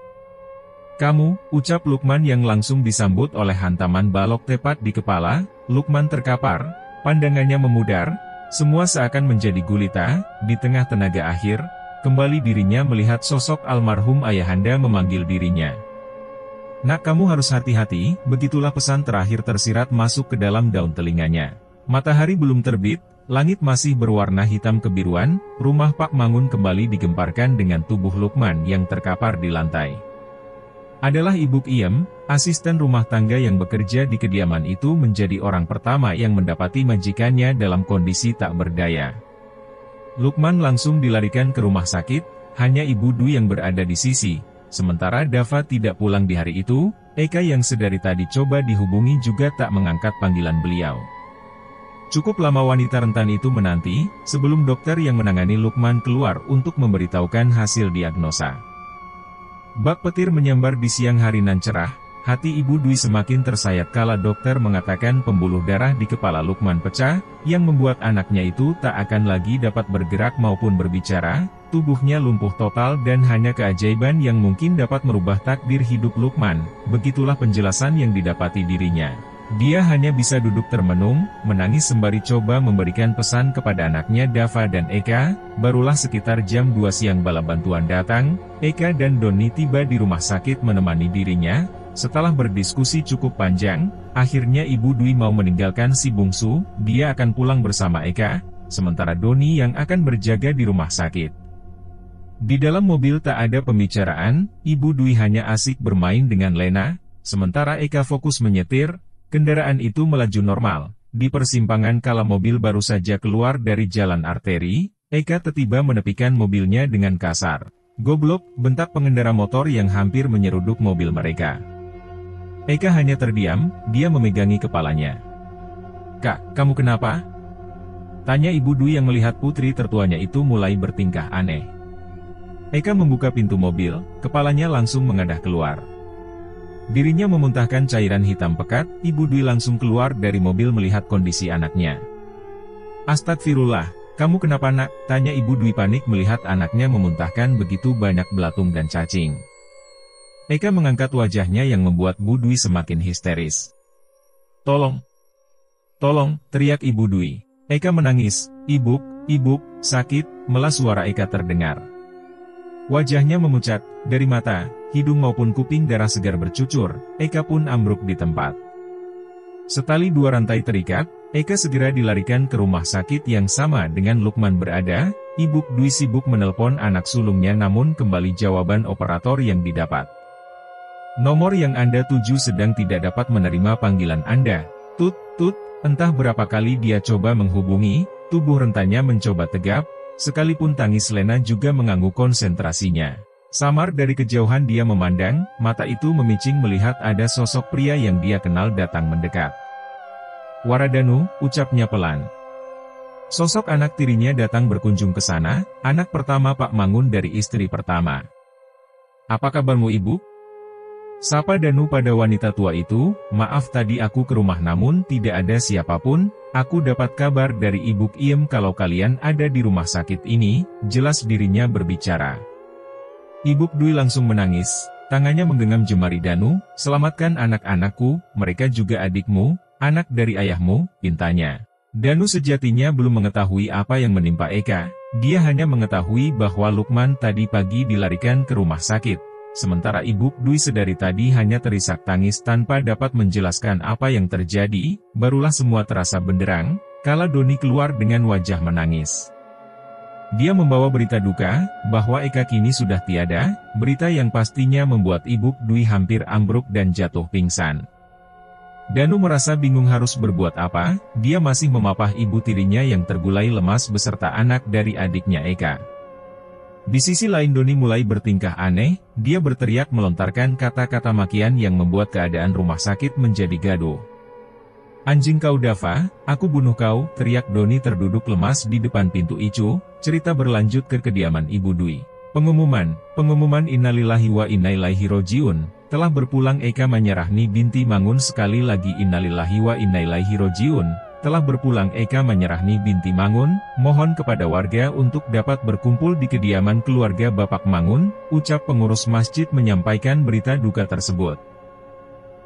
"Kamu," ucap Lukman yang langsung disambut oleh hantaman balok tepat di kepala. Lukman terkapar, pandangannya memudar, semua seakan menjadi gulita. Di tengah tenaga akhir, kembali dirinya melihat sosok almarhum ayahanda memanggil dirinya. "Nak, kamu harus hati-hati," begitulah pesan terakhir tersirat masuk ke dalam daun telinganya. Matahari belum terbit, langit masih berwarna hitam kebiruan. Rumah Pak Mangun kembali digemparkan dengan tubuh Lukman yang terkapar di lantai. Adalah Ibu Iem, asisten rumah tangga yang bekerja di kediaman itu, menjadi orang pertama yang mendapati majikannya dalam kondisi tak berdaya. Lukman langsung dilarikan ke rumah sakit, hanya Ibu Dwi yang berada di sisi. Sementara Dava tidak pulang di hari itu, Eka yang sedari tadi coba dihubungi juga tak mengangkat panggilan beliau. Cukup lama wanita rentan itu menanti, sebelum dokter yang menangani Lukman keluar untuk memberitahukan hasil diagnosa. Bak petir menyambar di siang hari nan cerah, hati Ibu Dwi semakin tersayat kala dokter mengatakan pembuluh darah di kepala Lukman pecah, yang membuat anaknya itu tak akan lagi dapat bergerak maupun berbicara. Tubuhnya lumpuh total dan hanya keajaiban yang mungkin dapat merubah takdir hidup Lukman. Begitulah penjelasan yang didapati dirinya. Dia hanya bisa duduk termenung, menangis sembari coba memberikan pesan kepada anaknya Dava dan Eka. Barulah sekitar jam 2 siang bala bantuan datang. Eka dan Doni tiba di rumah sakit menemani dirinya. Setelah berdiskusi cukup panjang, akhirnya Ibu Dwi mau meninggalkan si bungsu. Dia akan pulang bersama Eka, sementara Doni yang akan berjaga di rumah sakit. Di dalam mobil tak ada pembicaraan, Ibu Dwi hanya asik bermain dengan Lena, sementara Eka fokus menyetir. Kendaraan itu melaju normal. Di persimpangan kala mobil baru saja keluar dari jalan arteri, Eka tiba-tiba menepikan mobilnya dengan kasar. "Goblok!" bentak pengendara motor yang hampir menyeruduk mobil mereka. Eka hanya terdiam, dia memegangi kepalanya. "Kak, kamu kenapa?" tanya Ibu Dwi yang melihat putri tertuanya itu mulai bertingkah aneh. Eka membuka pintu mobil, kepalanya langsung mengadah keluar. Dirinya memuntahkan cairan hitam pekat. Ibu Dwi langsung keluar dari mobil melihat kondisi anaknya. "Astagfirullah, kamu kenapa nak?" tanya Ibu Dwi panik melihat anaknya memuntahkan begitu banyak belatung dan cacing. Eka mengangkat wajahnya yang membuat Bu Dwi semakin histeris. "Tolong! Tolong!" teriak Ibu Dwi. Eka menangis. "Ibu, ibu, sakit!" Melas suara Eka terdengar. Wajahnya memucat, dari mata, hidung maupun kuping darah segar bercucur, Eka pun ambruk di tempat. Setali dua rantai terikat, Eka segera dilarikan ke rumah sakit yang sama dengan Lukman berada. Ibu Dwi sibuk menelpon anak sulungnya namun kembali jawaban operator yang didapat. Nomor yang Anda tuju sedang tidak dapat menerima panggilan Anda. Tut, tut, entah berapa kali dia coba menghubungi, tubuh rentannya mencoba tegap, sekalipun tangis Lena juga mengganggu konsentrasinya. Samar dari kejauhan dia memandang, mata itu memicing melihat ada sosok pria yang dia kenal datang mendekat. Waradanu, ucapnya pelan. Sosok anak tirinya datang berkunjung ke sana, anak pertama Pak Mangun dari istri pertama. Apa kabarmu ibu? Sapa Danu pada wanita tua itu, maaf tadi aku ke rumah namun tidak ada siapapun, aku dapat kabar dari Ibu Kiem kalau kalian ada di rumah sakit ini, jelas dirinya berbicara. Ibu Dwi langsung menangis, tangannya menggenggam jemari Danu, selamatkan anak-anakku, mereka juga adikmu, anak dari ayahmu, pintanya. Danu sejatinya belum mengetahui apa yang menimpa Eka, dia hanya mengetahui bahwa Lukman tadi pagi dilarikan ke rumah sakit. Sementara Ibu Dwi sedari tadi hanya terisak tangis tanpa dapat menjelaskan apa yang terjadi, barulah semua terasa benderang, kala Doni keluar dengan wajah menangis. Dia membawa berita duka, bahwa Eka kini sudah tiada, berita yang pastinya membuat Ibu Dwi hampir ambruk dan jatuh pingsan. Danu merasa bingung harus berbuat apa, dia masih memapah ibu tirinya yang tergulai lemas beserta anak dari adiknya Eka. Di sisi lain Doni mulai bertingkah aneh, dia berteriak melontarkan kata-kata makian yang membuat keadaan rumah sakit menjadi gaduh. Anjing kau Dava, aku bunuh kau, teriak Doni terduduk lemas di depan pintu Icu. Cerita berlanjut ke kediaman Ibu Dwi. Pengumuman innalillahi wa inna ilaihi rojiun, telah berpulang Eka Manyarahni binti Mangun. Sekali lagi innalillahi wa inna ilaihi rojiun, telah berpulang Eka Manyarahni binti Mangun, mohon kepada warga untuk dapat berkumpul di kediaman keluarga Bapak Mangun, ucap pengurus masjid menyampaikan berita duka tersebut.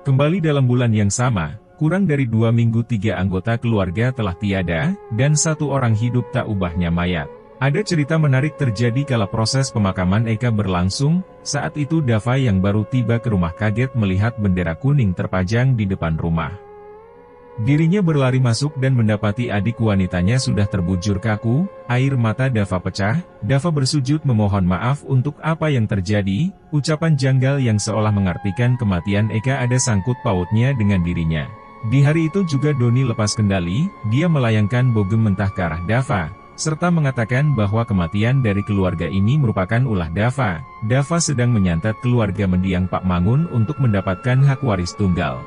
Kembali dalam bulan yang sama, kurang dari 2 minggu 3 anggota keluarga telah tiada, dan 1 orang hidup tak ubahnya mayat. Ada cerita menarik terjadi kala proses pemakaman Eka berlangsung, saat itu Dava yang baru tiba ke rumah kaget melihat bendera kuning terpajang di depan rumah. Dirinya berlari masuk dan mendapati adik wanitanya sudah terbujur kaku, air mata Dava pecah, Dava bersujud memohon maaf untuk apa yang terjadi, ucapan janggal yang seolah mengartikan kematian Eka ada sangkut pautnya dengan dirinya. Di hari itu juga Doni lepas kendali, dia melayangkan bogem mentah ke arah Dava, serta mengatakan bahwa kematian dari keluarga ini merupakan ulah Dava. Dava sedang menyantet keluarga mendiang Pak Mangun untuk mendapatkan hak waris tunggal.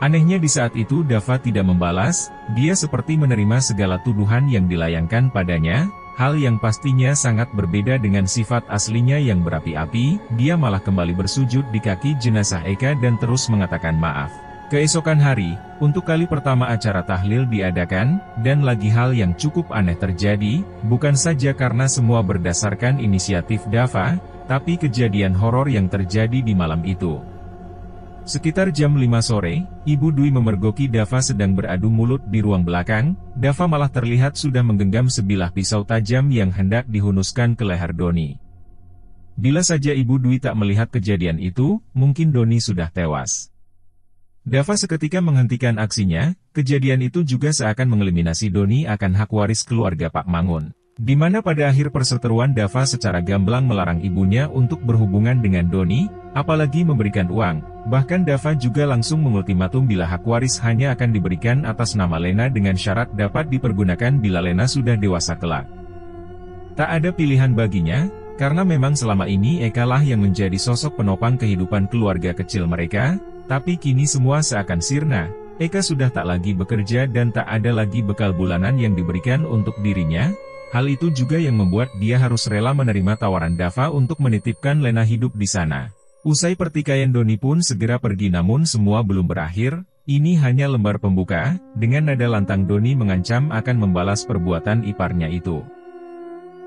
Anehnya di saat itu Dava tidak membalas, dia seperti menerima segala tuduhan yang dilayangkan padanya, hal yang pastinya sangat berbeda dengan sifat aslinya yang berapi-api, dia malah kembali bersujud di kaki jenazah Eka dan terus mengatakan maaf. Keesokan hari, untuk kali pertama acara tahlil diadakan, dan lagi hal yang cukup aneh terjadi, bukan saja karena semua berdasarkan inisiatif Dava, tapi kejadian horor yang terjadi di malam itu. Sekitar jam 5 sore, Ibu Dwi memergoki Dava sedang beradu mulut di ruang belakang, Dava malah terlihat sudah menggenggam sebilah pisau tajam yang hendak dihunuskan ke leher Doni. Bila saja Ibu Dwi tak melihat kejadian itu, mungkin Doni sudah tewas. Dava seketika menghentikan aksinya, kejadian itu juga seakan mengeliminasi Doni akan hak waris keluarga Pak Mangun. Di mana pada akhir perseteruan Dava secara gamblang melarang ibunya untuk berhubungan dengan Doni, apalagi memberikan uang. Bahkan Dava juga langsung mengultimatum bila hak waris hanya akan diberikan atas nama Lena dengan syarat dapat dipergunakan bila Lena sudah dewasa kelak. Tak ada pilihan baginya, karena memang selama ini Eka lah yang menjadi sosok penopang kehidupan keluarga kecil mereka. Tapi kini semua seakan sirna, Eka sudah tak lagi bekerja dan tak ada lagi bekal bulanan yang diberikan untuk dirinya. Hal itu juga yang membuat dia harus rela menerima tawaran Dava untuk menitipkan Lena hidup di sana. Usai pertikaian Doni pun segera pergi namun semua belum berakhir, ini hanya lembar pembuka, dengan nada lantang Doni mengancam akan membalas perbuatan iparnya itu.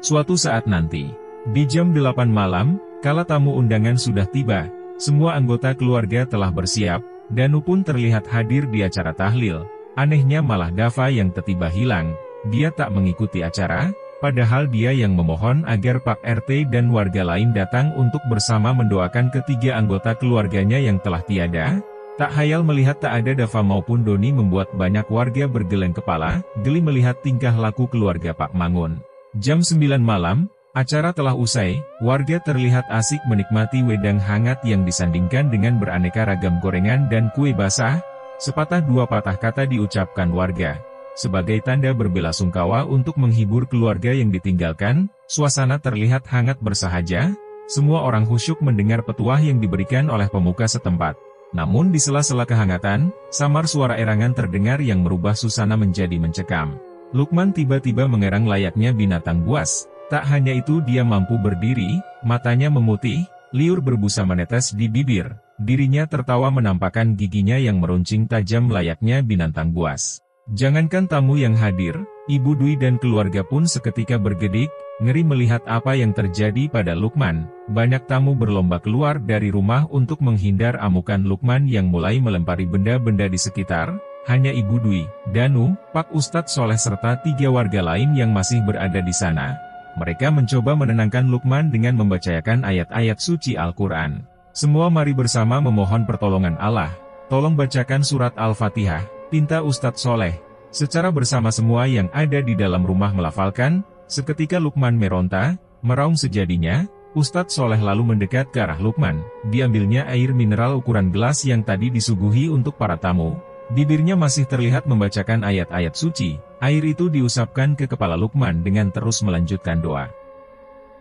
Suatu saat nanti, di jam 8 malam, kala tamu undangan sudah tiba, semua anggota keluarga telah bersiap, Danu pun terlihat hadir di acara tahlil. Anehnya malah Dava yang tiba-tiba hilang, dia tak mengikuti acara. padahal dia yang memohon agar Pak RT dan warga lain datang untuk bersama mendoakan ketiga anggota keluarganya yang telah tiada. Tak hayal melihat tak ada Dava maupun Doni membuat banyak warga bergeleng kepala, geli melihat tingkah laku keluarga Pak Mangun. Jam 9 malam, acara telah usai, warga terlihat asik menikmati wedang hangat yang disandingkan dengan beraneka ragam gorengan dan kue basah. Sepatah dua patah kata diucapkan warga. Sebagai tanda berbelasungkawa untuk menghibur keluarga yang ditinggalkan, suasana terlihat hangat bersahaja. Semua orang khusyuk mendengar petuah yang diberikan oleh pemuka setempat. Namun di sela-sela kehangatan, samar suara erangan terdengar yang merubah suasana menjadi mencekam. Lukman tiba-tiba mengerang layaknya binatang buas. Tak hanya itu, dia mampu berdiri, matanya memutih, liur berbusa menetes di bibir. Dirinya tertawa menampakkan giginya yang meruncing tajam layaknya binatang buas. Jangankan tamu yang hadir, Ibu Dwi dan keluarga pun seketika bergedik, ngeri melihat apa yang terjadi pada Lukman. Banyak tamu berlomba keluar dari rumah untuk menghindar amukan Lukman yang mulai melempari benda-benda di sekitar. Hanya Ibu Dwi, Danu, Pak Ustadz Soleh serta 3 warga lain yang masih berada di sana. Mereka mencoba menenangkan Lukman dengan membacakan ayat-ayat suci Al-Quran. Semua mari bersama memohon pertolongan Allah. Tolong bacakan surat Al-Fatihah, pinta Ustadz Soleh. Secara bersama semua yang ada di dalam rumah melafalkan. Seketika Lukman meronta, meraung sejadinya. Ustadz Soleh lalu mendekat ke arah Lukman. Diambilnya air mineral ukuran gelas yang tadi disuguhi untuk para tamu. Bibirnya masih terlihat membacakan ayat-ayat suci. Air itu diusapkan ke kepala Lukman dengan terus melanjutkan doa.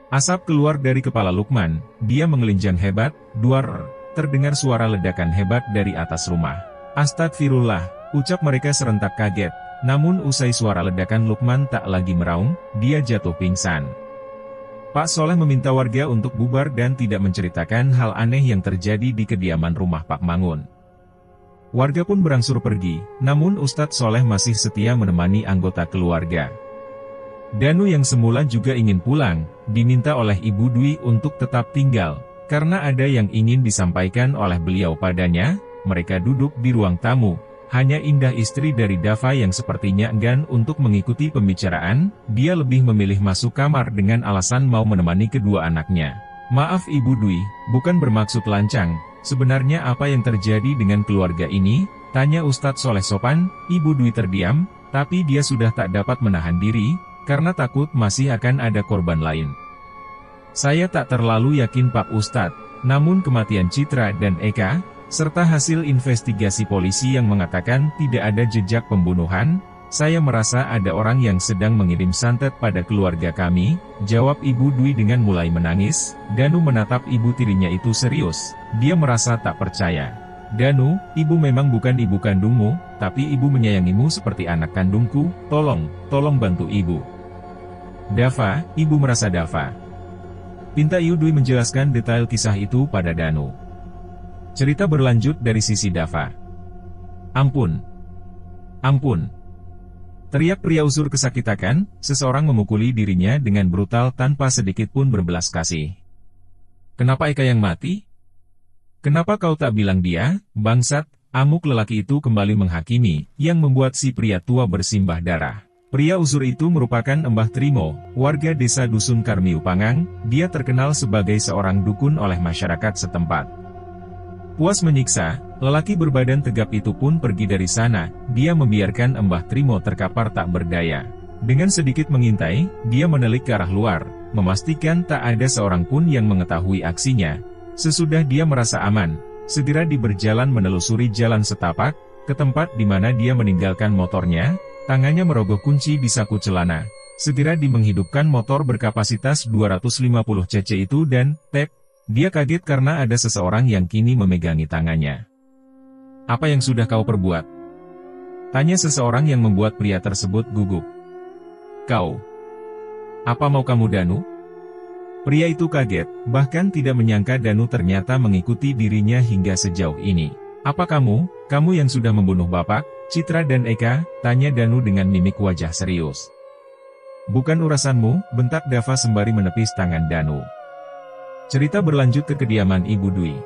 Asap keluar dari kepala Lukman. Dia mengelinjang hebat. Duar, terdengar suara ledakan hebat dari atas rumah. Astagfirullah, ucap mereka serentak kaget. Namun usai suara ledakan Lukman tak lagi meraung, dia jatuh pingsan. Pak Soleh meminta warga untuk bubar dan tidak menceritakan hal aneh yang terjadi di kediaman rumah Pak Mangun. Warga pun berangsur pergi, namun Ustadz Soleh masih setia menemani anggota keluarga. Danu yang semula juga ingin pulang, diminta oleh Ibu Dwi untuk tetap tinggal, karena ada yang ingin disampaikan oleh beliau padanya. Mereka duduk di ruang tamu. Hanya Indah istri dari Dava yang sepertinya enggan untuk mengikuti pembicaraan. Dia lebih memilih masuk kamar dengan alasan mau menemani kedua anaknya. Maaf Ibu Dwi, bukan bermaksud lancang. Sebenarnya apa yang terjadi dengan keluarga ini? Tanya Ustadz Soleh sopan. Ibu Dwi terdiam, tapi dia sudah tak dapat menahan diri, karena takut masih akan ada korban lain. Saya tak terlalu yakin Pak Ustadz, namun kematian Citra dan Eka, serta hasil investigasi polisi yang mengatakan tidak ada jejak pembunuhan, saya merasa ada orang yang sedang mengirim santet pada keluarga kami, jawab Ibu Dwi dengan mulai menangis. Danu menatap ibu tirinya itu serius, dia merasa tak percaya. Danu, ibu memang bukan ibu kandungmu, tapi ibu menyayangimu seperti anak kandungku, tolong bantu ibu. Dava, ibu merasa Dava. Pinta Ibu Dwi menjelaskan detail kisah itu pada Danu. Cerita berlanjut dari sisi Dava. Ampun. Teriak pria uzur kesakitakan, seseorang memukuli dirinya dengan brutal tanpa sedikit pun berbelas kasih. Kenapa Eka yang mati? Kenapa kau tak bilang dia, bangsat? Amuk lelaki itu kembali menghakimi, yang membuat si pria tua bersimbah darah. Pria uzur itu merupakan Embah Trimo, warga desa Dusun Karmiu Pangang. Dia terkenal sebagai seorang dukun oleh masyarakat setempat. Puas menyiksa, lelaki berbadan tegap itu pun pergi dari sana. Dia membiarkan Embah Trimo terkapar tak berdaya. Dengan sedikit mengintai, dia menelik ke arah luar, memastikan tak ada seorang pun yang mengetahui aksinya. Sesudah dia merasa aman, segera berjalan menelusuri jalan setapak, ke tempat di mana dia meninggalkan motornya. Tangannya merogoh kunci di saku celana. Segera menghidupkan motor berkapasitas 250 cc itu dan, tep. Dia kaget karena ada seseorang yang kini memegangi tangannya. Apa yang sudah kau perbuat? Tanya seseorang yang membuat pria tersebut gugup. Kau? Apa mau kamu Danu? Pria itu kaget, bahkan tidak menyangka Danu ternyata mengikuti dirinya hingga sejauh ini. Apa kamu yang sudah membunuh Bapak, Citra dan Eka? Tanya Danu dengan mimik wajah serius. Bukan urusanmu, bentak Dava sembari menepis tangan Danu. Cerita berlanjut ke kediaman Ibu Dwi.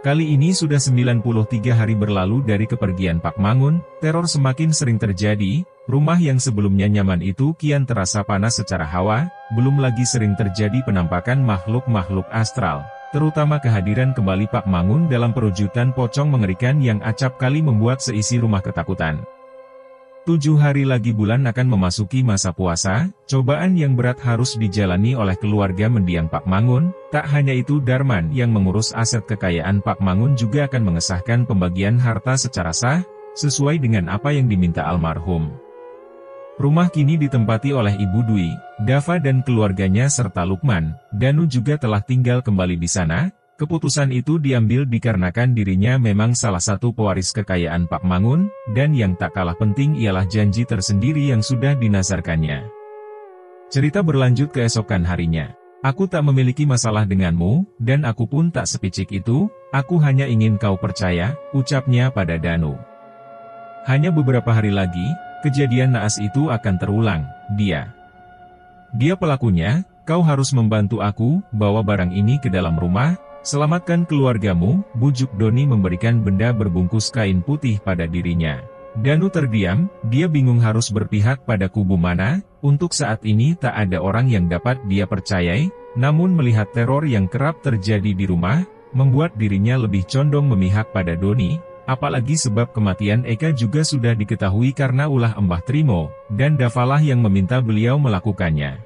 Kali ini sudah 93 hari berlalu dari kepergian Pak Mangun, teror semakin sering terjadi, rumah yang sebelumnya nyaman itu kian terasa panas secara hawa, belum lagi sering terjadi penampakan makhluk-makhluk astral, terutama kehadiran kembali Pak Mangun dalam perwujudan pocong mengerikan yang acap kali membuat seisi rumah ketakutan. 7 hari lagi bulan akan memasuki masa puasa, cobaan yang berat harus dijalani oleh keluarga mendiang Pak Mangun. Tak hanya itu, Darman yang mengurus aset kekayaan Pak Mangun juga akan mengesahkan pembagian harta secara sah, sesuai dengan apa yang diminta almarhum. Rumah kini ditempati oleh Ibu Dwi, Dava dan keluarganya serta Lukman. Danu juga telah tinggal kembali di sana. Keputusan itu diambil dikarenakan dirinya memang salah satu pewaris kekayaan Pak Mangun, dan yang tak kalah penting ialah janji tersendiri yang sudah dinazarkannya. Cerita berlanjut keesokan harinya. Aku tak memiliki masalah denganmu, dan aku pun tak sepicik itu, aku hanya ingin kau percaya, ucapnya pada Danu. Hanya beberapa hari lagi, kejadian naas itu akan terulang, Dia pelakunya, kau harus membantu aku, bawa barang ini ke dalam rumah, selamatkan keluargamu, bujuk Doni memberikan benda berbungkus kain putih pada dirinya. Danu terdiam, dia bingung harus berpihak pada kubu mana, untuk saat ini tak ada orang yang dapat dia percayai, namun melihat teror yang kerap terjadi di rumah, membuat dirinya lebih condong memihak pada Doni, apalagi sebab kematian Eka juga sudah diketahui karena ulah Mbah Trimo, dan Davalah yang meminta beliau melakukannya.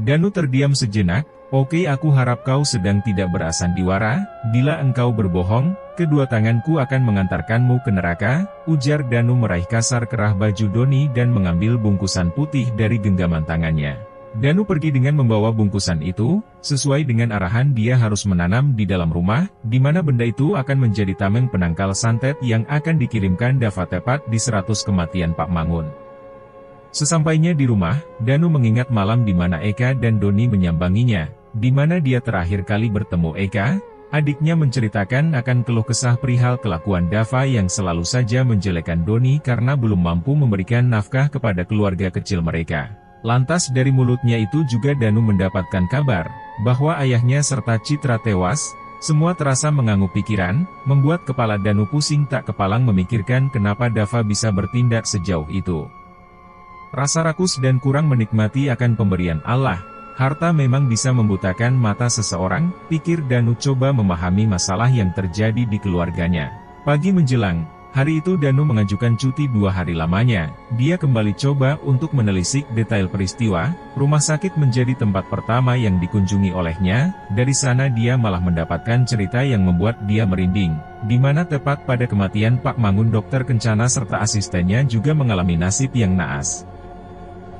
Danu terdiam sejenak. Oke, aku harap kau sedang tidak bersandiwara, bila engkau berbohong, kedua tanganku akan mengantarkanmu ke neraka, ujar Danu meraih kasar kerah baju Doni dan mengambil bungkusan putih dari genggaman tangannya. Danu pergi dengan membawa bungkusan itu, sesuai dengan arahan dia harus menanam di dalam rumah, di mana benda itu akan menjadi tameng penangkal santet yang akan dikirimkan Dava tepat di 100 kematian Pak Mangun. Sesampainya di rumah, Danu mengingat malam di mana Eka dan Doni menyambanginya. Di mana dia terakhir kali bertemu Eka, adiknya menceritakan akan keluh kesah perihal kelakuan Dava yang selalu saja menjelekkan Doni karena belum mampu memberikan nafkah kepada keluarga kecil mereka. Lantas dari mulutnya itu juga Danu mendapatkan kabar, bahwa ayahnya serta Citra tewas. Semua terasa mengganggu pikiran, membuat kepala Danu pusing tak kepalang memikirkan kenapa Dava bisa bertindak sejauh itu. Rasa rakus dan kurang menikmati akan pemberian Allah. Harta memang bisa membutakan mata seseorang, pikir Danu coba memahami masalah yang terjadi di keluarganya. Pagi menjelang, hari itu Danu mengajukan cuti 2 hari lamanya. Dia kembali coba untuk menelisik detail peristiwa. Rumah sakit menjadi tempat pertama yang dikunjungi olehnya. Dari sana dia malah mendapatkan cerita yang membuat dia merinding, di mana tepat pada kematian Pak Mangun dokter Kencana serta asistennya juga mengalami nasib yang naas.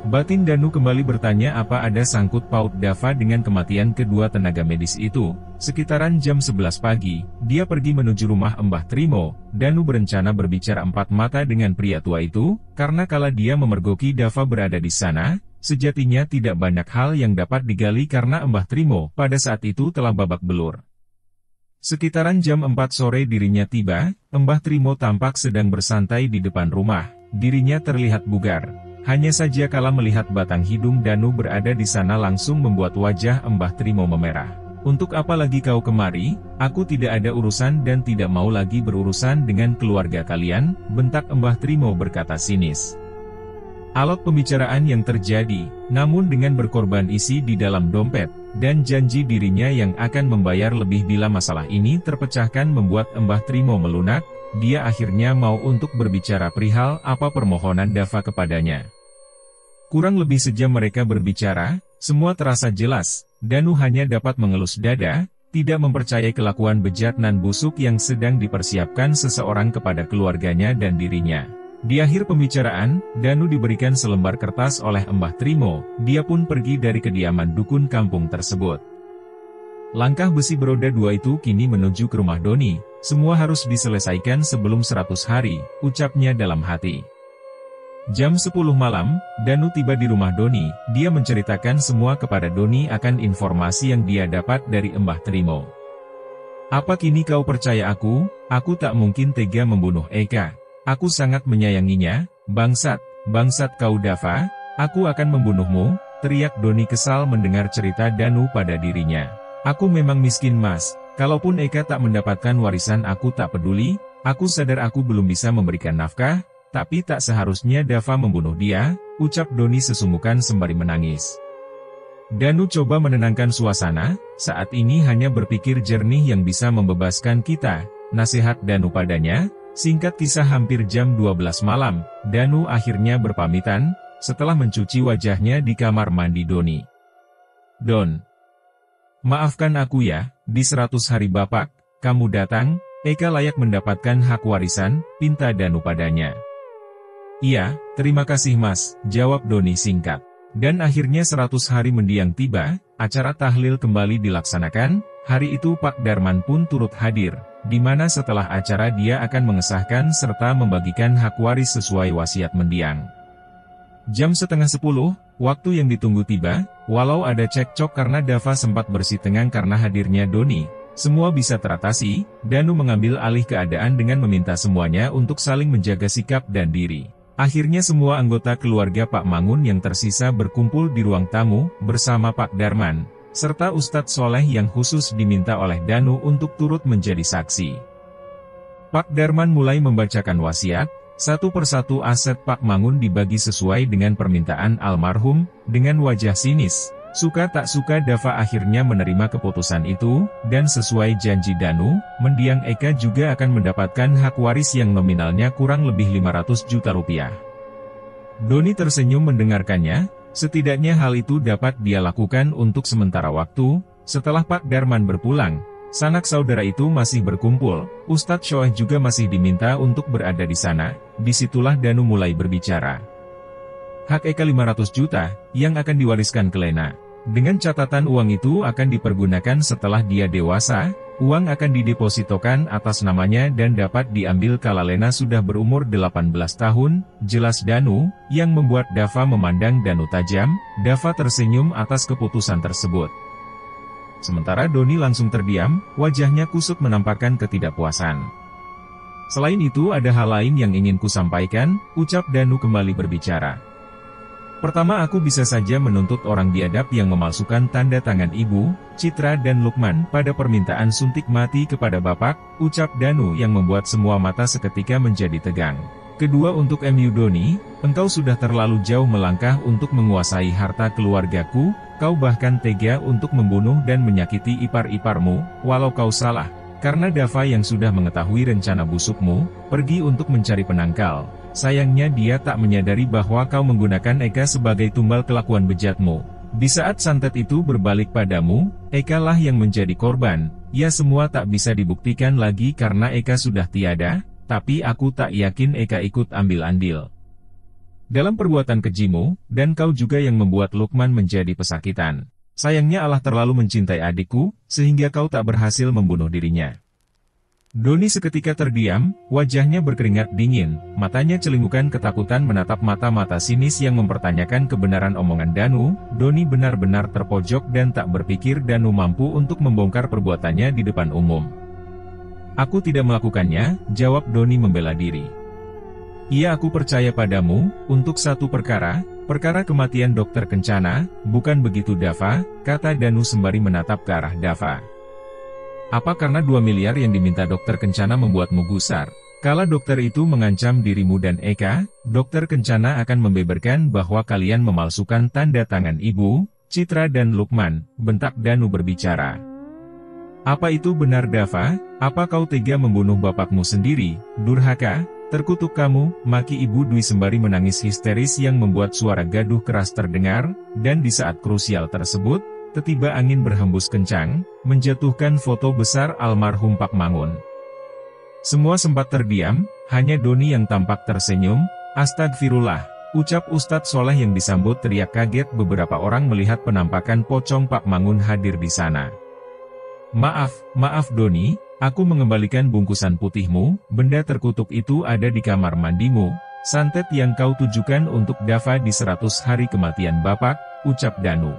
Batin Danu kembali bertanya apa ada sangkut paut Dava dengan kematian kedua tenaga medis itu. Sekitaran jam 11 pagi, dia pergi menuju rumah Mbah Trimo. Danu berencana berbicara empat mata dengan pria tua itu, karena kala dia memergoki Dava berada di sana, sejatinya tidak banyak hal yang dapat digali karena Mbah Trimo pada saat itu telah babak belur. Sekitaran jam 4 sore dirinya tiba, Mbah Trimo tampak sedang bersantai di depan rumah. Dirinya terlihat bugar. Hanya saja kala melihat batang hidung Danu berada di sana langsung membuat wajah Mbah Trimo memerah. Untuk apa lagi kau kemari? Aku tidak ada urusan dan tidak mau lagi berurusan dengan keluarga kalian, bentak Mbah Trimo berkata sinis. Alot pembicaraan yang terjadi, namun dengan berkorban isi di dalam dompet, dan janji dirinya yang akan membayar lebih bila masalah ini terpecahkan membuat Mbah Trimo melunak. Dia akhirnya mau untuk berbicara perihal apa permohonan Dava kepadanya. Kurang lebih sejam mereka berbicara, semua terasa jelas. Danu hanya dapat mengelus dada, tidak mempercayai kelakuan bejat nan busuk yang sedang dipersiapkan seseorang kepada keluarganya dan dirinya. Di akhir pembicaraan, Danu diberikan selembar kertas oleh Mbah Trimo. Dia pun pergi dari kediaman dukun kampung tersebut. Langkah besi beroda 2 itu kini menuju ke rumah Doni. Semua harus diselesaikan sebelum 100 hari, ucapnya dalam hati. Jam 10 malam, Danu tiba di rumah Doni. Dia menceritakan semua kepada Doni akan informasi yang dia dapat dari Mbah Trimo. Apa kini kau percaya aku? Aku tak mungkin tega membunuh Eka. Aku sangat menyayanginya. Bangsat kau Dava, aku akan membunuhmu, teriak Doni kesal mendengar cerita Danu pada dirinya. Aku memang miskin mas, Kalaupun Eka tak mendapatkan warisan aku tak peduli, aku sadar aku belum bisa memberikan nafkah, tapi tak seharusnya Dava membunuh dia, ucap Doni sesungguhkan sembari menangis. Danu coba menenangkan suasana, saat ini hanya berpikir jernih yang bisa membebaskan kita, nasihat Danu padanya. Singkat kisah hampir jam 12 malam, Danu akhirnya berpamitan, setelah mencuci wajahnya di kamar mandi Doni. Don, maafkan aku ya, di 100 hari Bapak, kamu datang, Eka layak mendapatkan hak warisan, pinta Danu padanya. Iya, terima kasih Mas, jawab Doni singkat. Dan akhirnya 100 hari mendiang tiba, acara tahlil kembali dilaksanakan, hari itu Pak Darman pun turut hadir, di mana setelah acara dia akan mengesahkan serta membagikan hak waris sesuai wasiat mendiang. Jam setengah 10, waktu yang ditunggu tiba, walau ada cekcok karena Dava sempat bersitengang karena hadirnya Doni, semua bisa teratasi. Danu mengambil alih keadaan dengan meminta semuanya untuk saling menjaga sikap dan diri. Akhirnya semua anggota keluarga Pak Mangun yang tersisa berkumpul di ruang tamu, bersama Pak Darman, serta Ustadz Soleh yang khusus diminta oleh Danu untuk turut menjadi saksi. Pak Darman mulai membacakan wasiat, satu persatu aset Pak Mangun dibagi sesuai dengan permintaan almarhum, dengan wajah sinis. Suka tak suka Dava akhirnya menerima keputusan itu, dan sesuai janji Danu, mendiang Eka juga akan mendapatkan hak waris yang nominalnya kurang lebih 500 juta rupiah. Doni tersenyum mendengarkannya, setidaknya hal itu dapat dia lakukan untuk sementara waktu. Setelah Pak Darman berpulang, sanak saudara itu masih berkumpul, Ustadz Shoeh juga masih diminta untuk berada di sana. Disitulah Danu mulai berbicara. Hak Eka 500 juta, yang akan diwariskan ke Lena. Dengan catatan uang itu akan dipergunakan setelah dia dewasa, uang akan didepositokan atas namanya dan dapat diambil kala Lena sudah berumur 18 tahun, jelas Danu, yang membuat Dava memandang Danu tajam. Dava tersenyum atas keputusan tersebut. Sementara Doni langsung terdiam, wajahnya kusut menampakkan ketidakpuasan. Selain itu ada hal lain yang ingin kusampaikan, ucap Danu kembali berbicara. Pertama aku bisa saja menuntut orang biadab yang memalsukan tanda tangan Ibu, Citra dan Lukman pada permintaan suntik mati kepada Bapak, ucap Danu yang membuat semua mata seketika menjadi tegang. Kedua untuk MU Doni, engkau sudah terlalu jauh melangkah untuk menguasai harta keluargaku, kau bahkan tega untuk membunuh dan menyakiti ipar-iparmu, walau kau salah, karena Dava yang sudah mengetahui rencana busukmu, pergi untuk mencari penangkal. Sayangnya dia tak menyadari bahwa kau menggunakan Eka sebagai tumbal kelakuan bejatmu. Di saat santet itu berbalik padamu, Eka lah yang menjadi korban. Ya semua tak bisa dibuktikan lagi karena Eka sudah tiada, tapi aku tak yakin Eka ikut ambil andil dalam perbuatan kejimu, dan kau juga yang membuat Lukman menjadi pesakitan. Sayangnya Allah terlalu mencintai adikku, sehingga kau tak berhasil membunuh dirinya. Doni seketika terdiam, wajahnya berkeringat dingin, matanya celingukan ketakutan menatap mata-mata sinis yang mempertanyakan kebenaran omongan Danu. Doni benar-benar terpojok dan tak berpikir Danu mampu untuk membongkar perbuatannya di depan umum. Aku tidak melakukannya, jawab Doni membela diri. Iya aku percaya padamu, untuk satu perkara kematian Dokter Kencana, bukan begitu Dava, kata Danu sembari menatap ke arah Dava. Apa karena 2 miliar yang diminta Dokter Kencana membuatmu gusar? Kala dokter itu mengancam dirimu dan Eka, Dokter Kencana akan membeberkan bahwa kalian memalsukan tanda tangan Ibu, Citra dan Lukman, bentak Danu berbicara. Apa itu benar Dava? Apa kau tega membunuh bapakmu sendiri, durhaka? Terkutuk kamu, maki Ibu Dwi sembari menangis histeris yang membuat suara gaduh keras terdengar, dan di saat krusial tersebut, tiba-tiba angin berhembus kencang, menjatuhkan foto besar almarhum Pak Mangun. Semua sempat terdiam, hanya Doni yang tampak tersenyum. Astagfirullah, ucap Ustadz Soleh yang disambut teriak kaget beberapa orang melihat penampakan pocong Pak Mangun hadir di sana. Maaf Doni, aku mengembalikan bungkusan putihmu, benda terkutuk itu ada di kamar mandimu, santet yang kau tujukan untuk Dava di 100 hari kematian Bapak, ucap Danu.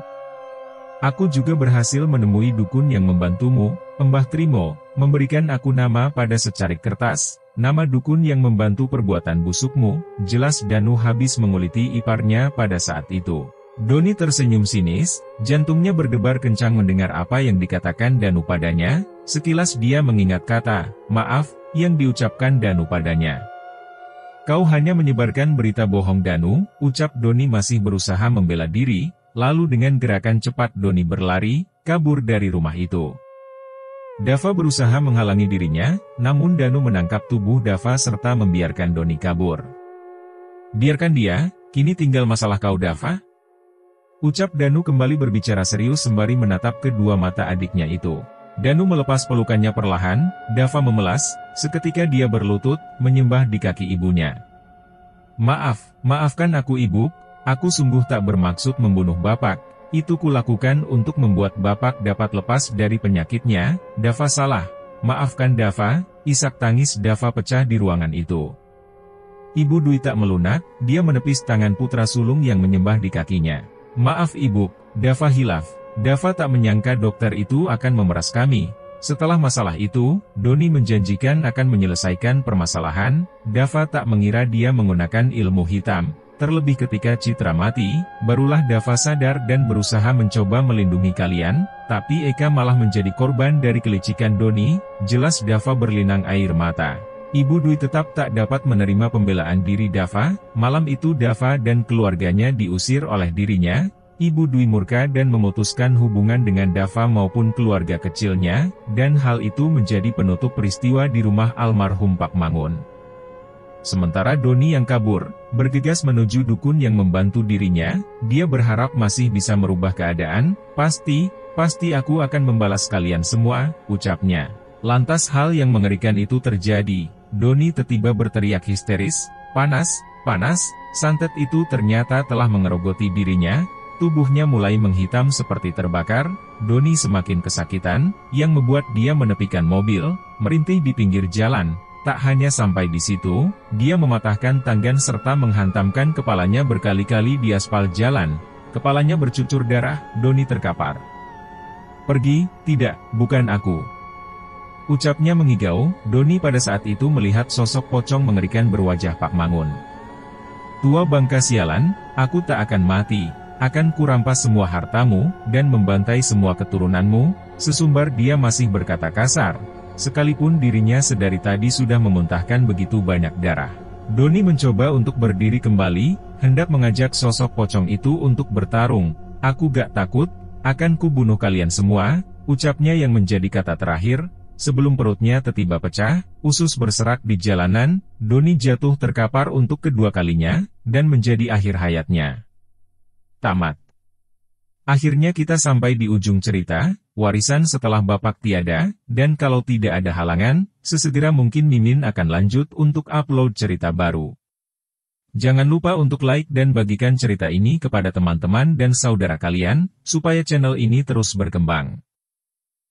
Aku juga berhasil menemui dukun yang membantumu, Mbah Trimo, memberikan aku nama pada secarik kertas, nama dukun yang membantu perbuatan busukmu, jelas Danu habis menguliti iparnya pada saat itu. Doni tersenyum sinis, jantungnya berdebar kencang mendengar apa yang dikatakan Danu padanya, Sekilas dia mengingat kata, maaf, yang diucapkan Danu padanya. Kau hanya menyebarkan berita bohong Danu, ucap Doni masih berusaha membela diri, lalu dengan gerakan cepat Doni berlari, kabur dari rumah itu. Dava berusaha menghalangi dirinya, namun Danu menangkap tubuh Dava serta membiarkan Doni kabur. Biarkan dia, kini tinggal masalah kau Dava. Ucap Danu kembali berbicara serius sembari menatap kedua mata adiknya itu. Danu melepas pelukannya perlahan, Dava memelas, seketika dia berlutut, menyembah di kaki ibunya. Maafkan aku ibu, aku sungguh tak bermaksud membunuh Bapak, itu kulakukan untuk membuat Bapak dapat lepas dari penyakitnya, Dava salah, maafkan Dava, isak tangis Dava pecah di ruangan itu. Ibu Dwi tak melunak, dia menepis tangan putra sulung yang menyembah di kakinya. Maaf ibu, Dava hilaf. Dava tak menyangka dokter itu akan memeras kami. Setelah masalah itu, Doni menjanjikan akan menyelesaikan permasalahan. Dava tak mengira dia menggunakan ilmu hitam. Terlebih ketika Citra mati, barulah Dava sadar dan berusaha mencoba melindungi kalian, tapi Eka malah menjadi korban dari kelicikan Doni. Jelas Dava berlinang air mata. Ibu Dwi tetap tak dapat menerima pembelaan diri Dava. Malam itu Dava dan keluarganya diusir oleh dirinya. Ibu Dwi murka dan memutuskan hubungan dengan Dava maupun keluarga kecilnya, dan hal itu menjadi penutup peristiwa di rumah almarhum Pak Mangun. Sementara Doni yang kabur, bergegas menuju dukun yang membantu dirinya, dia berharap masih bisa merubah keadaan, pasti aku akan membalas kalian semua, ucapnya. Lantas hal yang mengerikan itu terjadi, Doni tiba-tiba berteriak histeris, panas, santet itu ternyata telah mengerogoti dirinya. Tubuhnya mulai menghitam seperti terbakar, Doni semakin kesakitan, yang membuat dia menepikan mobil, merintih di pinggir jalan. Tak hanya sampai di situ, dia mematahkan tanggan serta menghantamkan kepalanya berkali-kali di aspal jalan. Kepalanya bercucur darah, Doni terkapar. Pergi, tidak, bukan aku. Ucapnya mengigau, Doni pada saat itu melihat sosok pocong mengerikan berwajah Pak Mangun. Tua bangka sialan, aku tak akan mati. Akan kurampas semua hartamu, dan membantai semua keturunanmu, sesumbar dia masih berkata kasar. Sekalipun dirinya sedari tadi sudah memuntahkan begitu banyak darah. Doni mencoba untuk berdiri kembali, hendak mengajak sosok pocong itu untuk bertarung. Aku gak takut, akan kubunuh kalian semua, ucapnya yang menjadi kata terakhir, sebelum perutnya tiba-tiba pecah, usus berserak di jalanan, Doni jatuh terkapar untuk kedua kalinya, dan menjadi akhir hayatnya. Tamat. Akhirnya kita sampai di ujung cerita, warisan setelah Bapak tiada, dan kalau tidak ada halangan, sesegera mungkin Mimin akan lanjut untuk upload cerita baru. Jangan lupa untuk like dan bagikan cerita ini kepada teman-teman dan saudara kalian, supaya channel ini terus berkembang.